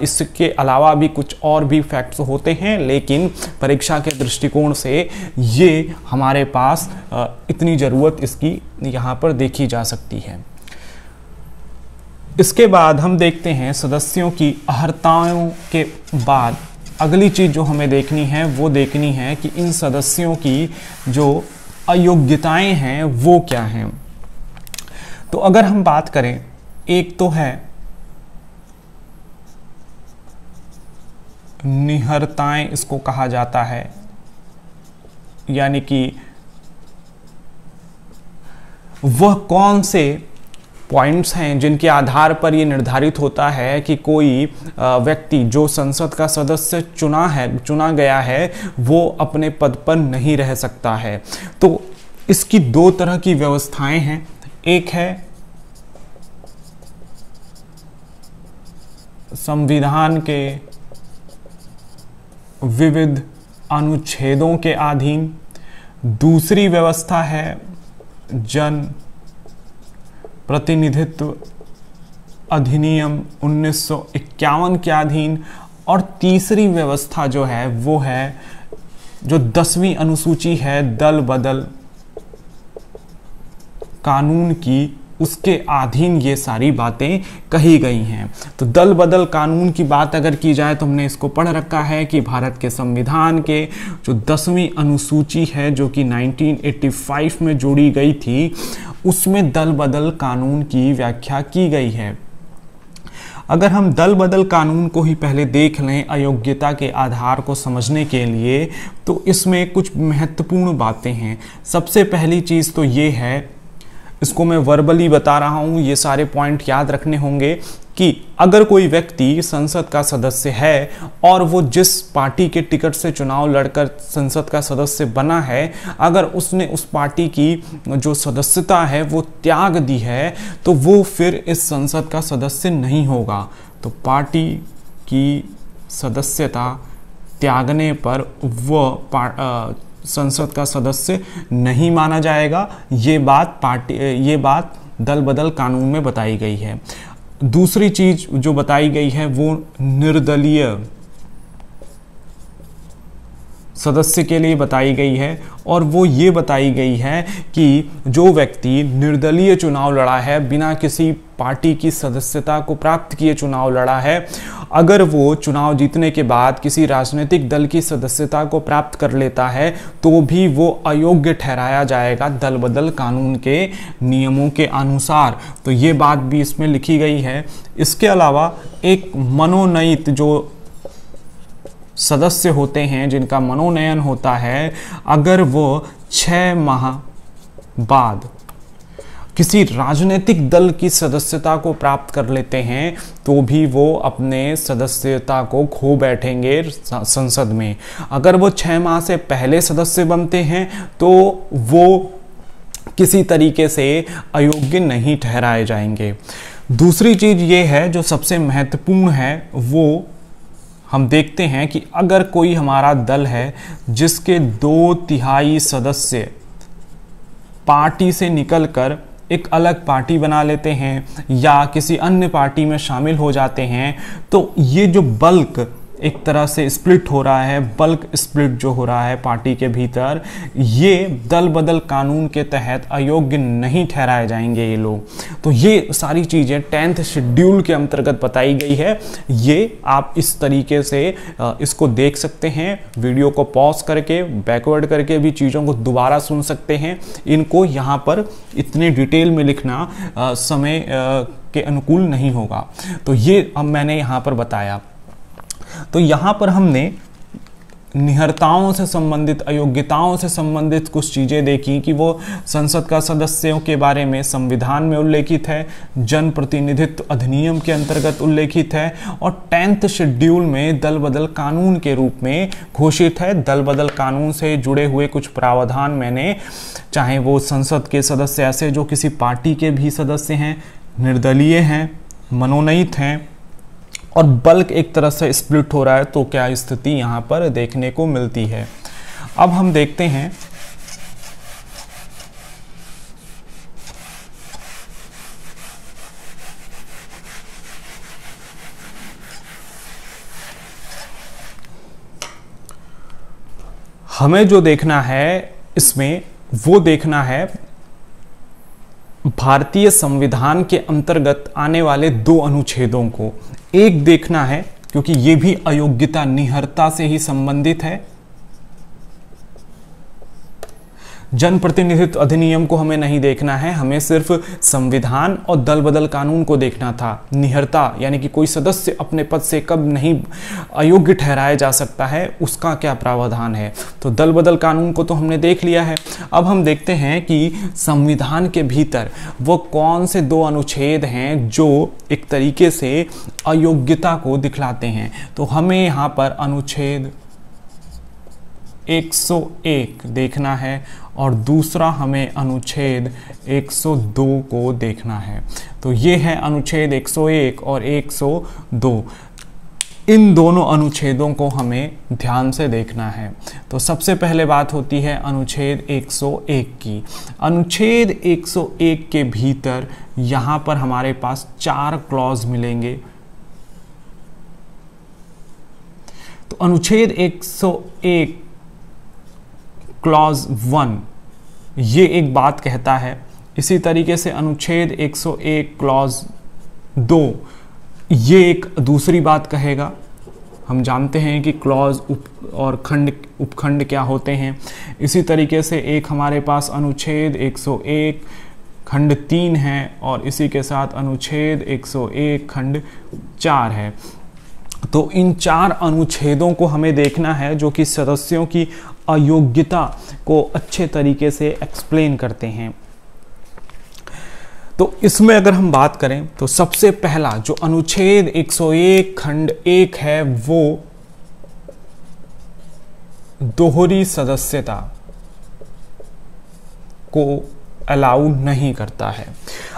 इसके अलावा भी कुछ और भी फैक्ट्स होते हैं, लेकिन परीक्षा के दृष्टिकोण से ये हमारे पास इतनी ज़रूरत इसकी यहाँ पर देखी जा सकती है। इसके बाद हम देखते हैं सदस्यों की अहर्ताओं के बाद अगली चीज़ जो हमें देखनी है वो देखनी है कि इन सदस्यों की जो अयोग्यताएं हैं वो क्या हैं। तो अगर हम बात करें, एक तो है निहरताएं, इसको कहा जाता है, यानी कि वह कौन से पॉइंट्स हैं जिनके आधार पर यह निर्धारित होता है कि कोई व्यक्ति जो संसद का सदस्य चुना गया है वो अपने पद पर नहीं रह सकता है। तो इसकी 2 तरह की व्यवस्थाएं हैं। एक है संविधान के विविध अनुच्छेदों के अधीन। दूसरी व्यवस्था है जन प्रतिनिधित्व अधिनियम 1951 के अधीन। और तीसरी व्यवस्था जो है वो है जो 10वीं अनुसूची है दल बदल कानून की, उसके अधीन ये सारी बातें कही गई हैं। तो दल बदल कानून की बात अगर की जाए तो हमने इसको पढ़ रखा है कि भारत के संविधान के जो 10वीं अनुसूची है जो कि 1985 में जोड़ी गई थी, उसमें दल बदल कानून की व्याख्या की गई है। अगर हम दल बदल कानून को ही पहले देख लें अयोग्यता के आधार को समझने के लिए, तो इसमें कुछ महत्वपूर्ण बातें हैं। सबसे पहली चीज़ तो ये है, इसको मैं वर्बली बता रहा हूँ, ये सारे पॉइंट याद रखने होंगे कि अगर कोई व्यक्ति संसद का सदस्य है और वो जिस पार्टी के टिकट से चुनाव लड़कर संसद का सदस्य बना है, अगर उसने उस पार्टी की जो सदस्यता है वो त्याग दी है, तो वो फिर इस संसद का सदस्य नहीं होगा। तो पार्टी की सदस्यता त्यागने पर वो संसद का सदस्य नहीं माना जाएगा। ये बात दल बदल कानून में बताई गई है। दूसरी चीज जो बताई गई है वो निर्दलीय सदस्य के लिए बताई गई है, और वो ये बताई गई है कि जो व्यक्ति निर्दलीय चुनाव लड़ा है, बिना किसी पार्टी की सदस्यता को प्राप्त किए चुनाव लड़ा है, अगर वो चुनाव जीतने के बाद किसी राजनीतिक दल की सदस्यता को प्राप्त कर लेता है, तो भी वो अयोग्य ठहराया जाएगा दल बदल कानून के नियमों के अनुसार। तो ये बात भी इसमें लिखी गई है। इसके अलावा एक मनोनयित जो सदस्य होते हैं, जिनका मनोनयन होता है, अगर वो 6 माह बाद किसी राजनीतिक दल की सदस्यता को प्राप्त कर लेते हैं, तो भी वो अपने सदस्यता को खो बैठेंगे संसद में। अगर वो 6 माह से पहले सदस्य बनते हैं तो वो किसी तरीके से अयोग्य नहीं ठहराए जाएंगे। दूसरी चीज ये है जो सबसे महत्वपूर्ण है, वो हम देखते हैं कि अगर कोई हमारा दल है जिसके 2/3 सदस्य पार्टी से निकलकर एक अलग पार्टी बना लेते हैं या किसी अन्य पार्टी में शामिल हो जाते हैं, तो ये जो बल्क एक तरह से स्प्लिट हो रहा है, बल्क स्प्लिट जो हो रहा है पार्टी के भीतर, ये दल बदल कानून के तहत अयोग्य नहीं ठहराए जाएंगे ये लोग। तो ये सारी चीज़ें 10th शेड्यूल के अंतर्गत बताई गई है। ये आप इस तरीके से इसको देख सकते हैं, वीडियो को पॉज करके बैकवर्ड करके भी चीज़ों को दोबारा सुन सकते हैं। इनको यहाँ पर इतने डिटेल में लिखना समय के अनुकूल नहीं होगा। तो ये अब मैंने यहाँ पर बताया। तो यहाँ पर हमने निहरताओं से संबंधित, अयोग्यताओं से संबंधित कुछ चीज़ें देखी कि वो संसद का सदस्यों के बारे में संविधान में उल्लेखित है, जन प्रतिनिधित्व अधिनियम के अंतर्गत उल्लेखित है, और 10th शेड्यूल में दल बदल कानून के रूप में घोषित है। दल बदल कानून से जुड़े हुए कुछ प्रावधान मैंने, चाहे वो संसद के सदस्य ऐसे जो किसी पार्टी के भी सदस्य हैं, निर्दलीय हैं, मनोनयित हैं, और बल्क एक तरह से स्प्लिट हो रहा है, तो क्या स्थिति यहाँ पर देखने को मिलती है। अब हम देखते हैं हमें जो देखना है इसमें, वो देखना है भारतीय संविधान के अंतर्गत आने वाले 2 अनुच्छेदों को। एक देखना है क्योंकि ये भी अयोग्यता निहरता से ही संबंधित है। जन प्रतिनिधित्व अधिनियम को हमें नहीं देखना है, हमें सिर्फ संविधान और दल बदल कानून को देखना था। निहरता यानी कि कोई सदस्य अपने पद से कब नहीं अयोग्य ठहराया जा सकता है, उसका क्या प्रावधान है। तो दल बदल कानून को तो हमने देख लिया है। अब हम देखते हैं कि संविधान के भीतर वो कौन से 2 अनुच्छेद हैं जो एक तरीके से अयोग्यता को दिखलाते हैं। तो हमें यहाँ पर अनुच्छेद 101 देखना है और दूसरा हमें अनुच्छेद 102 को देखना है। तो ये है अनुच्छेद 101 और 102। इन दोनों अनुच्छेदों को हमें ध्यान से देखना है। तो सबसे पहले बात होती है अनुच्छेद 101 की। अनुच्छेद 101 के भीतर यहाँ पर हमारे पास 4 क्लॉज मिलेंगे। तो अनुच्छेद 101 क्लॉज 1 ये एक बात कहता है। इसी तरीके से अनुच्छेद 101 क्लॉज 2 ये एक दूसरी बात कहेगा। हम जानते हैं कि क्लॉज और खंड उपखंड क्या होते हैं। इसी तरीके से एक हमारे पास अनुच्छेद 101 खंड 3 है और इसी के साथ अनुच्छेद 101 खंड 4 है। तो इन 4 अनुच्छेदों को हमें देखना है जो कि सदस्यों की अयोग्यता को अच्छे तरीके से एक्सप्लेन करते हैं। तो इसमें अगर हम बात करें तो सबसे पहला जो अनुच्छेद 101 खंड 1 है वो दोहरी सदस्यता को अलाउ नहीं करता है।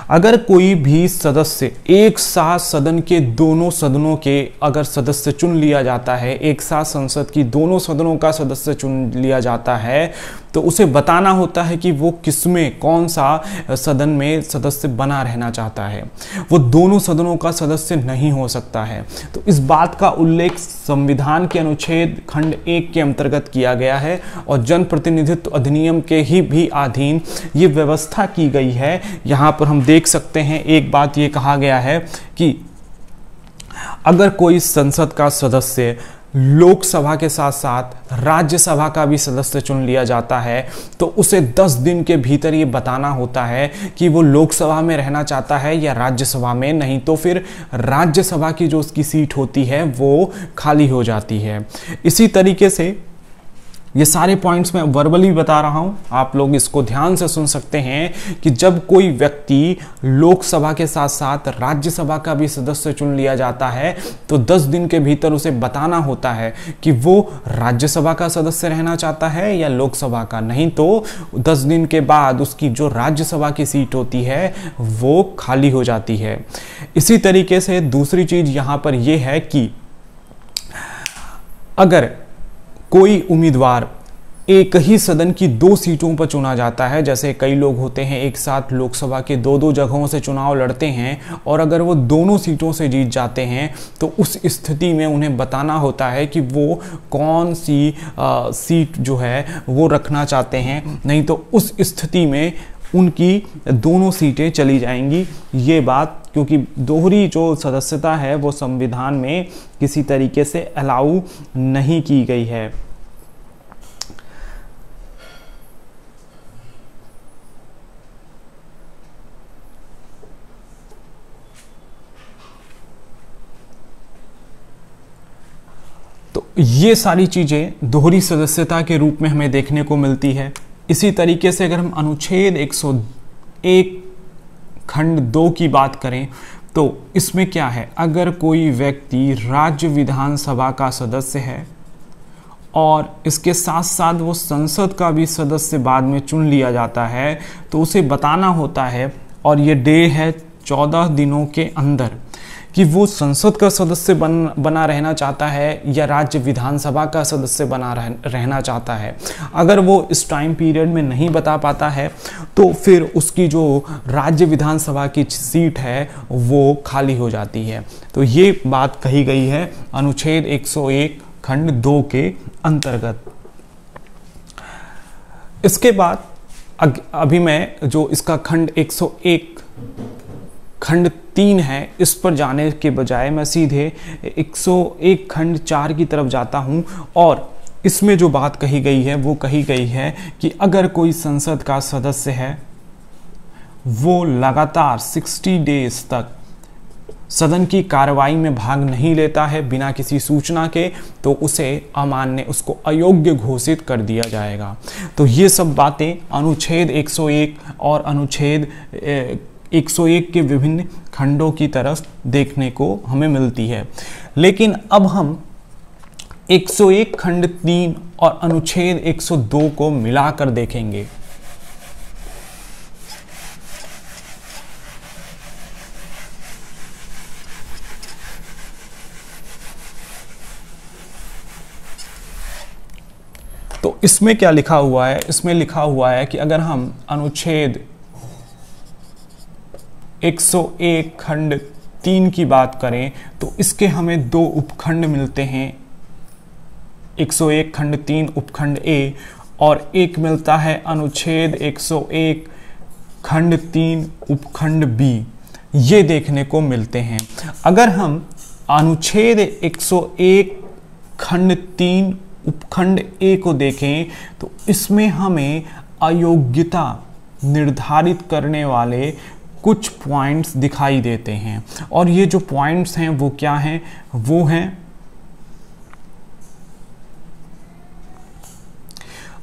अगर कोई भी सदस्य एक साथ सदन के दोनों सदनों के अगर सदस्य चुन लिया जाता है, एक साथ संसद की दोनों सदनों का सदस्य चुन लिया जाता है, तो उसे बताना होता है कि वो किसमें कौन सा सदन में सदस्य बना रहना चाहता है। वो दोनों सदनों का सदस्य नहीं हो सकता है। तो इस बात का उल्लेख संविधान के अनुच्छेद खंड 1 के अंतर्गत किया गया है और जन प्रतिनिधित्व अधिनियम के ही भी अधीन ये व्यवस्था की गई है। यहाँ पर हम देख सकते हैं एक बात ये कहा गया है कि अगर कोई संसद का सदस्य लोकसभा के साथ साथ राज्यसभा का भी सदस्य चुन लिया जाता है तो उसे 10 दिन के भीतर ये बताना होता है कि वो लोकसभा में रहना चाहता है या राज्यसभा में। नहीं तो फिर राज्यसभा की जो उसकी सीट होती है वो खाली हो जाती है। इसी तरीके से ये सारे पॉइंट्स मैं वर्बली बता रहा हूँ, आप लोग इसको ध्यान से सुन सकते हैं कि जब कोई व्यक्ति लोकसभा के साथ साथ राज्यसभा का भी सदस्य चुन लिया जाता है तो 10 दिन के भीतर उसे बताना होता है कि वो राज्यसभा का सदस्य रहना चाहता है या लोकसभा का। नहीं तो 10 दिन के बाद उसकी जो राज्यसभा की सीट होती है वो खाली हो जाती है। इसी तरीके से दूसरी चीज यहाँ पर यह है कि अगर कोई उम्मीदवार एक ही सदन की 2 सीटों पर चुना जाता है, जैसे कई लोग होते हैं एक साथ लोकसभा के 2-2 जगहों से चुनाव लड़ते हैं और अगर वो दोनों सीटों से जीत जाते हैं तो उस स्थिति में उन्हें बताना होता है कि वो कौन सी सीट जो है वो रखना चाहते हैं। नहीं तो उस स्थिति में उनकी दोनों सीटें चली जाएंगी। ये बात क्योंकि दोहरी जो सदस्यता है वो संविधान में किसी तरीके से अलाउ नहीं की गई है। तो ये सारी चीजें दोहरी सदस्यता के रूप में हमें देखने को मिलती है। इसी तरीके से अगर हम अनुच्छेद 101 खंड 2 की बात करें तो इसमें क्या है, अगर कोई व्यक्ति राज्य विधानसभा का सदस्य है और इसके साथ साथ वो संसद का भी सदस्य बाद में चुन लिया जाता है तो उसे बताना होता है, और ये डे है 14 दिनों के अंदर, कि वो संसद का सदस्य बना रहना चाहता है या राज्य विधानसभा का सदस्य बना रहना चाहता है। अगर वो इस टाइम पीरियड में नहीं बता पाता है तो फिर उसकी जो राज्य विधानसभा की सीट है वो खाली हो जाती है। तो ये बात कही गई है अनुच्छेद 101 खंड 2 के अंतर्गत। इसके बाद अभी मैं जो इसका खंड 101 खंड 3 है इस पर जाने के बजाय मैं सीधे 101 खंड 4 की तरफ जाता हूं, और इसमें जो बात कही गई है वो कही गई है कि अगर कोई संसद का सदस्य है वो लगातार 60 डेज तक सदन की कार्रवाई में भाग नहीं लेता है बिना किसी सूचना के, तो उसे अमान्य, उसको अयोग्य घोषित कर दिया जाएगा। तो ये सब बातें अनुच्छेद 101 और अनुच्छेद 101 के विभिन्न खंडों की तरफ देखने को हमें मिलती है। लेकिन अब हम 101 खंड 3 और अनुच्छेद 102 को मिलाकर देखेंगे। तो इसमें क्या लिखा हुआ है? इसमें लिखा हुआ है कि अगर हम अनुच्छेद 101 खंड 3 की बात करें तो इसके हमें दो उपखंड मिलते हैं, 101 खंड 3 उपखंड ए, और एक मिलता है अनुच्छेद 101 खंड 3 उपखंड बी। ये देखने को मिलते हैं। अगर हम अनुच्छेद 101 खंड 3 उपखंड ए को देखें तो इसमें हमें अयोग्यता निर्धारित करने वाले कुछ पॉइंट्स दिखाई देते हैं, और ये जो पॉइंट्स हैं वो क्या हैं? वो हैं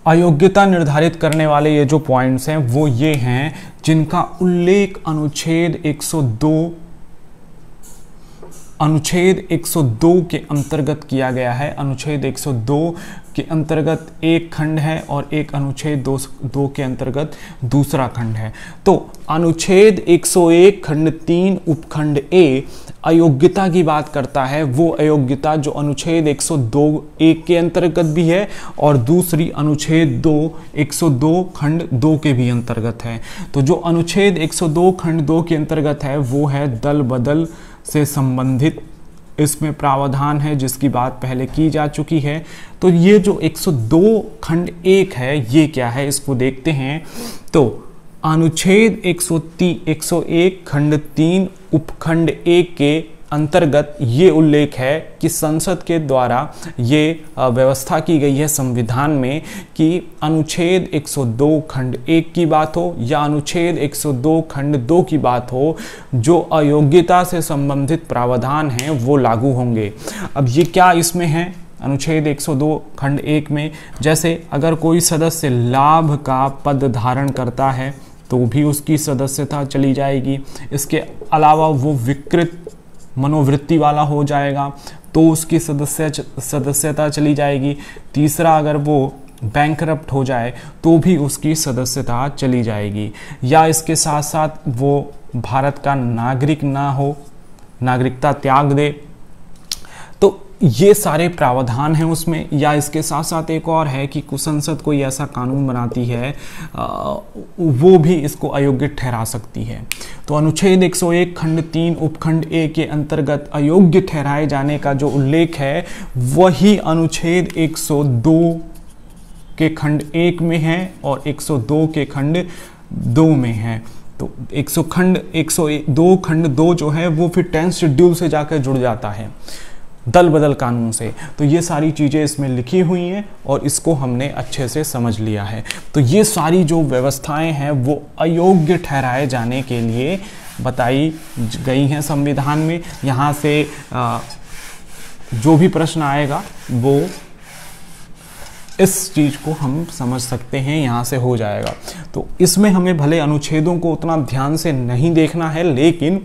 अयोग्यता निर्धारित करने वाले ये जो पॉइंट्स हैं वो ये हैं जिनका उल्लेख अनुच्छेद 102 के अंतर्गत किया गया है। अनुच्छेद 102 के अंतर्गत एक खंड है और एक अनुच्छेद 2 के अंतर्गत दूसरा खंड है। तो अनुच्छेद 101 खंड 3 उपखंड ए अयोग्यता की बात करता है, वो अयोग्यता जो अनुच्छेद 102 एक के अंतर्गत भी है और दूसरी अनुच्छेद 102 खंड 2 के भी अंतर्गत है। तो जो अनुच्छेद 102 खंड 2 के अंतर्गत है वो है दल बदल से संबंधित, इसमें प्रावधान है जिसकी बात पहले की जा चुकी है। तो ये जो 102 खंड 1 है ये क्या है, इसको देखते हैं। तो अनुच्छेद 101 खंड 3 उपखंड 1 के अंतर्गत ये उल्लेख है कि संसद के द्वारा ये व्यवस्था की गई है संविधान में कि अनुच्छेद 102 खंड 1 की बात हो या अनुच्छेद 102 खंड 2 की बात हो, जो अयोग्यता से संबंधित प्रावधान हैं वो लागू होंगे। अब ये क्या इसमें है अनुच्छेद 102 खंड 1 में? जैसे अगर कोई सदस्य लाभ का पद धारण करता है तो भी उसकी सदस्यता चली जाएगी। इसके अलावा वो विकृत मनोवृत्ति वाला हो जाएगा तो उसकी सदस्यता चली जाएगी। तीसरा, अगर वो बैंकरप्ट हो जाए तो भी उसकी सदस्यता चली जाएगी। या इसके साथ साथ वो भारत का नागरिक ना हो, नागरिकता त्याग दे, तो ये सारे प्रावधान हैं उसमें। या इसके साथ साथ एक और है कि संसद कोई ऐसा कानून बनाती है वो भी इसको अयोग्य ठहरा सकती है। तो अनुच्छेद 101 खंड 3 उपखंड ए के अंतर्गत अयोग्य ठहराए जाने का जो उल्लेख है वही अनुच्छेद 102 के खंड 1 में है और 102 के खंड 2 में है। तो 102 खंड 2 जो है वो फिर 10th शेड्यूल से जाकर जुड़ जाता है, दल बदल कानून से। तो ये सारी चीज़ें इसमें लिखी हुई हैं और इसको हमने अच्छे से समझ लिया है। तो ये सारी जो व्यवस्थाएं हैं वो अयोग्य ठहराए जाने के लिए बताई गई हैं संविधान में। यहाँ से जो भी प्रश्न आएगा वो इस चीज़ को हम समझ सकते हैं, यहाँ से हो जाएगा। तो इसमें हमें भले अनुच्छेदों को उतना ध्यान से नहीं देखना है, लेकिन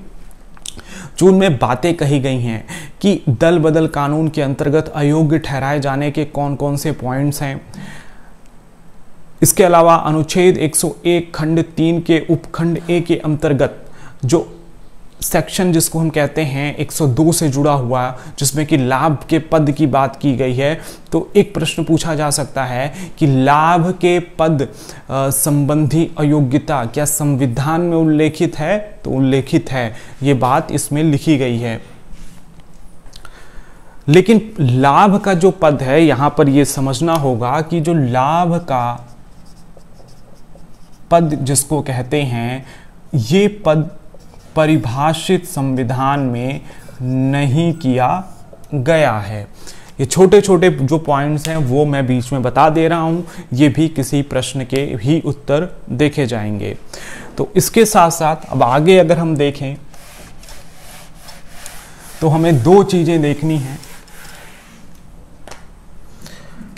जो उनमें बातें कही गई हैं कि दल बदल कानून के अंतर्गत अयोग्य ठहराए जाने के कौन कौन से पॉइंट्स हैं। इसके अलावा अनुच्छेद 101 खंड 3 के उपखंड ए के अंतर्गत जो सेक्शन जिसको हम कहते हैं 102 से जुड़ा हुआ, जिसमें कि लाभ के पद की बात की गई है, तो एक प्रश्न पूछा जा सकता है कि लाभ के पद संबंधी अयोग्यता क्या संविधान में उल्लेखित है? तो उल्लेखित है, ये बात इसमें लिखी गई है। लेकिन लाभ का जो पद है यहां पर यह समझना होगा कि जो लाभ का पद जिसको कहते हैं, ये पद परिभाषित संविधान में नहीं किया गया है। ये छोटे छोटे जो पॉइंट्स हैं वो मैं बीच में बता दे रहा हूं, ये भी किसी प्रश्न के ही उत्तर देखे जाएंगे। तो इसके साथ साथ अब आगे अगर हम देखें तो हमें दो चीजें देखनी हैं।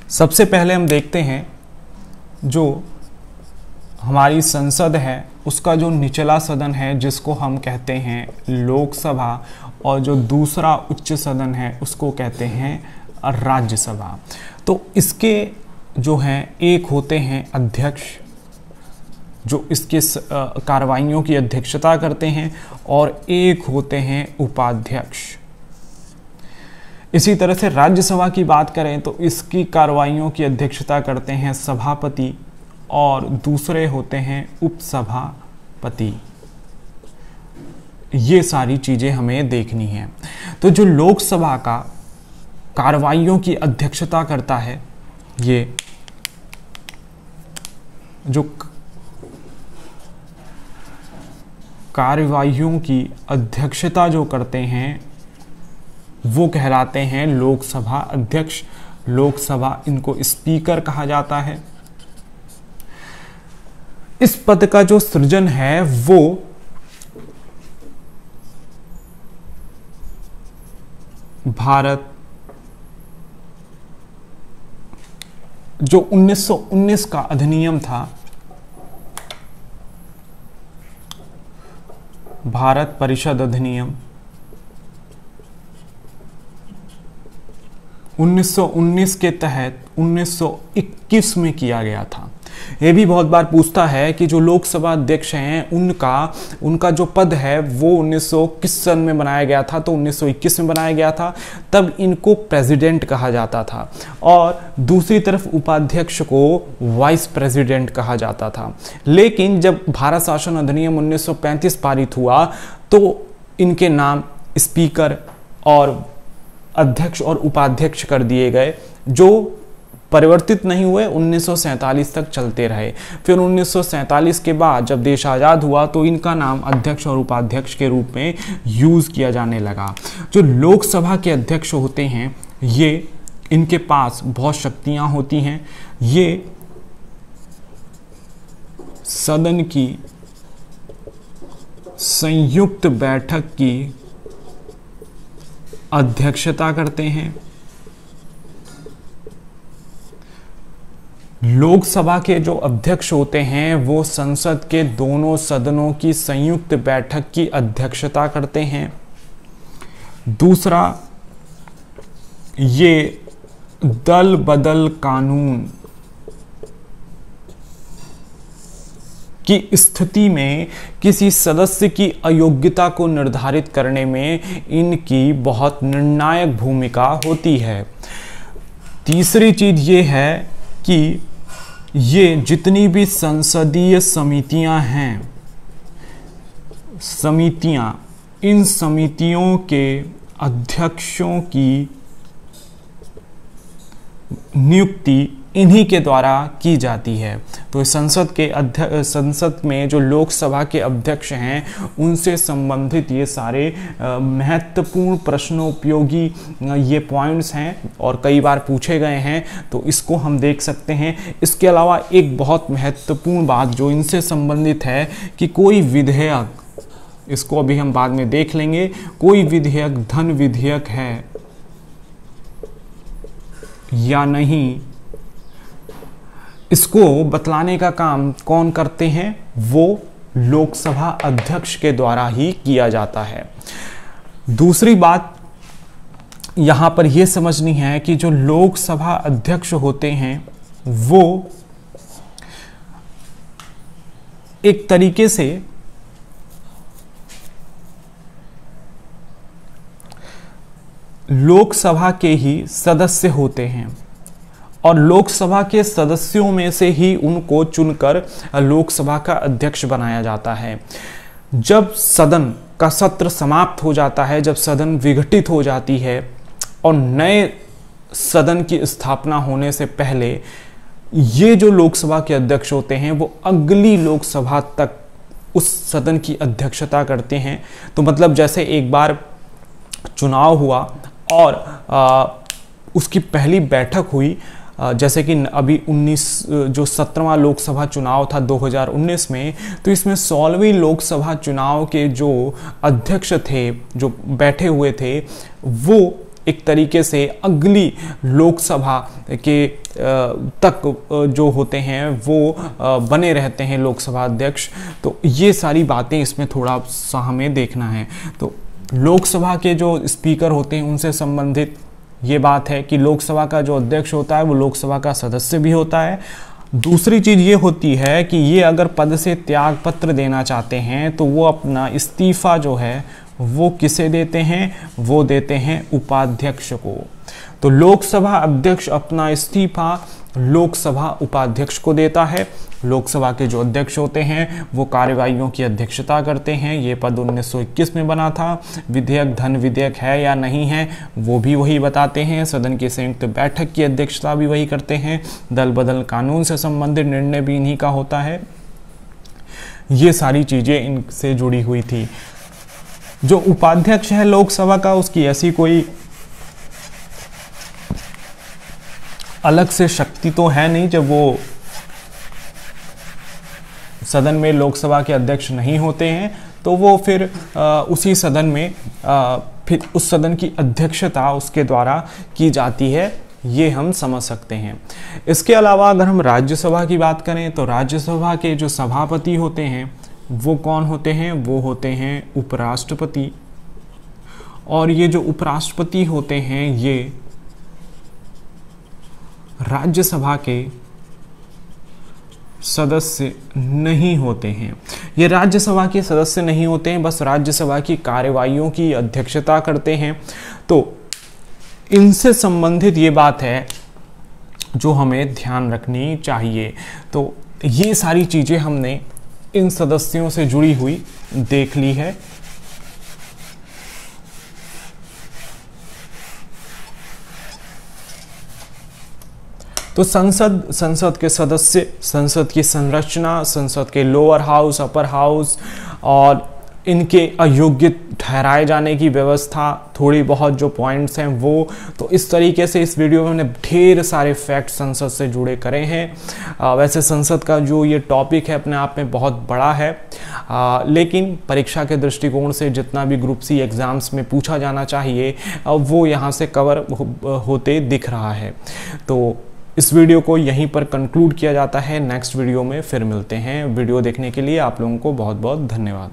सबसे पहले हम देखते हैं जो हमारी संसद है उसका जो निचला सदन है जिसको हम कहते हैं लोकसभा, और जो दूसरा उच्च सदन है उसको कहते हैं राज्यसभा। तो इसके जो हैं एक होते हैं अध्यक्ष, जो इसके कार्रवाइयों की अध्यक्षता करते हैं, और एक होते हैं उपाध्यक्ष। इसी तरह से राज्यसभा की बात करें तो इसकी कार्रवाइयों की अध्यक्षता करते हैं सभापति, और दूसरे होते हैं उपसभापति। ये सारी चीजें हमें देखनी हैं। तो जो लोकसभा का कार्रवाइयों की अध्यक्षता करता है, ये जो कार्यवाहियों की अध्यक्षता जो करते हैं वो कहलाते हैं लोकसभा अध्यक्ष। लोकसभा, इनको स्पीकर कहा जाता है। इस पद का जो सृजन है वो भारत जो 1919 का अधिनियम था, भारत परिषद अधिनियम 1919 के तहत 1921 में किया गया था। ये भी बहुत बार पूछता है कि जो लोकसभा अध्यक्ष हैं उनका जो पद है वो 1921 सन में बनाया गया था, तो 1921 में बनाया गया था। तब इनको प्रेसिडेंट कहा जाता था, और दूसरी तरफ उपाध्यक्ष को वाइस प्रेसिडेंट कहा जाता था। लेकिन जब भारत शासन अधिनियम 1935 पारित हुआ तो इनके नाम स्पीकर और अध्यक्ष और उपाध्यक्ष कर दिए गए, जो परिवर्तित नहीं हुए, 1947 तक चलते रहे। फिर 1947 के बाद जब देश आज़ाद हुआ तो इनका नाम अध्यक्ष और उपाध्यक्ष के रूप में यूज़ किया जाने लगा। जो लोकसभा के अध्यक्ष होते हैं, ये इनके पास बहुत शक्तियां होती हैं। ये सदन की संयुक्त बैठक की अध्यक्षता करते हैं। लोकसभा के जो अध्यक्ष होते हैं वो संसद के दोनों सदनों की संयुक्त बैठक की अध्यक्षता करते हैं। दूसरा, ये दल बदल कानून की स्थिति में किसी सदस्य की अयोग्यता को निर्धारित करने में इनकी बहुत निर्णायक भूमिका होती है। तीसरी चीज ये है कि ये जितनी भी संसदीय समितियां हैं, इन समितियों के अध्यक्षों की नियुक्ति इन्हीं के द्वारा की जाती है। तो संसद में जो लोकसभा के अध्यक्ष हैं उनसे संबंधित ये सारे महत्वपूर्ण प्रश्नोपयोगी ये पॉइंट्स हैं और कई बार पूछे गए हैं, तो इसको हम देख सकते हैं। इसके अलावा एक बहुत महत्वपूर्ण बात जो इनसे संबंधित है कि कोई विधेयक, इसको अभी हम बाद में देख लेंगे, कोई विधेयक धन विधेयक है या नहीं, इसको बतलाने का काम कौन करते हैं? वो लोकसभा अध्यक्ष के द्वारा ही किया जाता है। दूसरी बात यहां पर यह समझनी है कि जो लोकसभा अध्यक्ष होते हैं वो एक तरीके से लोकसभा के ही सदस्य होते हैं और लोकसभा के सदस्यों में से ही उनको चुनकर लोकसभा का अध्यक्ष बनाया जाता है। जब सदन का सत्र समाप्त हो जाता है, जब सदन विघटित हो जाती है और नए सदन की स्थापना होने से पहले ये जो लोकसभा के अध्यक्ष होते हैं वो अगली लोकसभा तक उस सदन की अध्यक्षता करते हैं। तो मतलब जैसे एक बार चुनाव हुआ और उसकी पहली बैठक हुई, जैसे कि अभी 17वां लोकसभा चुनाव था 2019 में, तो इसमें 16वीं लोकसभा चुनाव के जो अध्यक्ष थे, जो बैठे हुए थे, वो एक तरीके से अगली लोकसभा के तक जो होते हैं वो बने रहते हैं लोकसभा अध्यक्ष। तो ये सारी बातें इसमें थोड़ा सा हमें देखना है। तो लोकसभा के जो स्पीकर होते हैं उनसे संबंधित ये बात है कि लोकसभा का जो अध्यक्ष होता है वो लोकसभा का सदस्य भी होता है। दूसरी चीज ये होती है कि ये अगर पद से त्याग पत्र देना चाहते हैं तो वो अपना इस्तीफा जो है वो किसे देते हैं, वो देते हैं उपाध्यक्ष को। तो लोकसभा अध्यक्ष अपना इस्तीफा लोकसभा उपाध्यक्ष को देता है। लोकसभा के जो अध्यक्ष होते हैं वो कार्यवाहियों की अध्यक्षता करते हैं। ये पद 1921 में बना था। विधेयक धन विधेयक है या नहीं है वो भी वही बताते हैं। सदन की संयुक्त बैठक की अध्यक्षता भी वही करते हैं। दल बदल कानून से संबंधित निर्णय भी इन्हीं का होता है। ये सारी चीजें इनसे जुड़ी हुई थी। जो उपाध्यक्ष है लोकसभा का, उसकी ऐसी कोई अलग से शक्ति तो है नहीं। जब वो सदन में लोकसभा के अध्यक्ष नहीं होते हैं तो वो फिर उसी सदन में फिर उस सदन की अध्यक्षता उसके द्वारा की जाती है, ये हम समझ सकते हैं। इसके अलावा अगर हम राज्यसभा की बात करें तो राज्यसभा के जो सभापति होते हैं वो कौन होते हैं, वो होते हैं उपराष्ट्रपति। और ये जो उपराष्ट्रपति होते हैं ये राज्यसभा के सदस्य नहीं होते हैं। ये राज्यसभा के सदस्य नहीं होते हैं, बस राज्यसभा की कार्यवाहियों की अध्यक्षता करते हैं। तो इनसे संबंधित ये बात है जो हमें ध्यान रखनी चाहिए। तो ये सारी चीजें हमने इन सदस्यों से जुड़ी हुई देख ली है। तो संसद के सदस्य, संसद की संरचना, संसद के लोअर हाउस, अपर हाउस और इनके अयोग्य ठहराए जाने की व्यवस्था, थोड़ी बहुत जो पॉइंट्स हैं वो। तो इस तरीके से इस वीडियो में हमने ढेर सारे फैक्ट संसद से जुड़े करे हैं। वैसे संसद का जो ये टॉपिक है अपने आप में बहुत बड़ा है, लेकिन परीक्षा के दृष्टिकोण से जितना भी ग्रुप सी एग्ज़ाम्स में पूछा जाना चाहिए वो यहाँ से कवर होते दिख रहा है। तो इस वीडियो को यहीं पर कंक्लूड किया जाता है। नेक्स्ट वीडियो में फिर मिलते हैं। वीडियो देखने के लिए आप लोगों को बहुत बहुत धन्यवाद।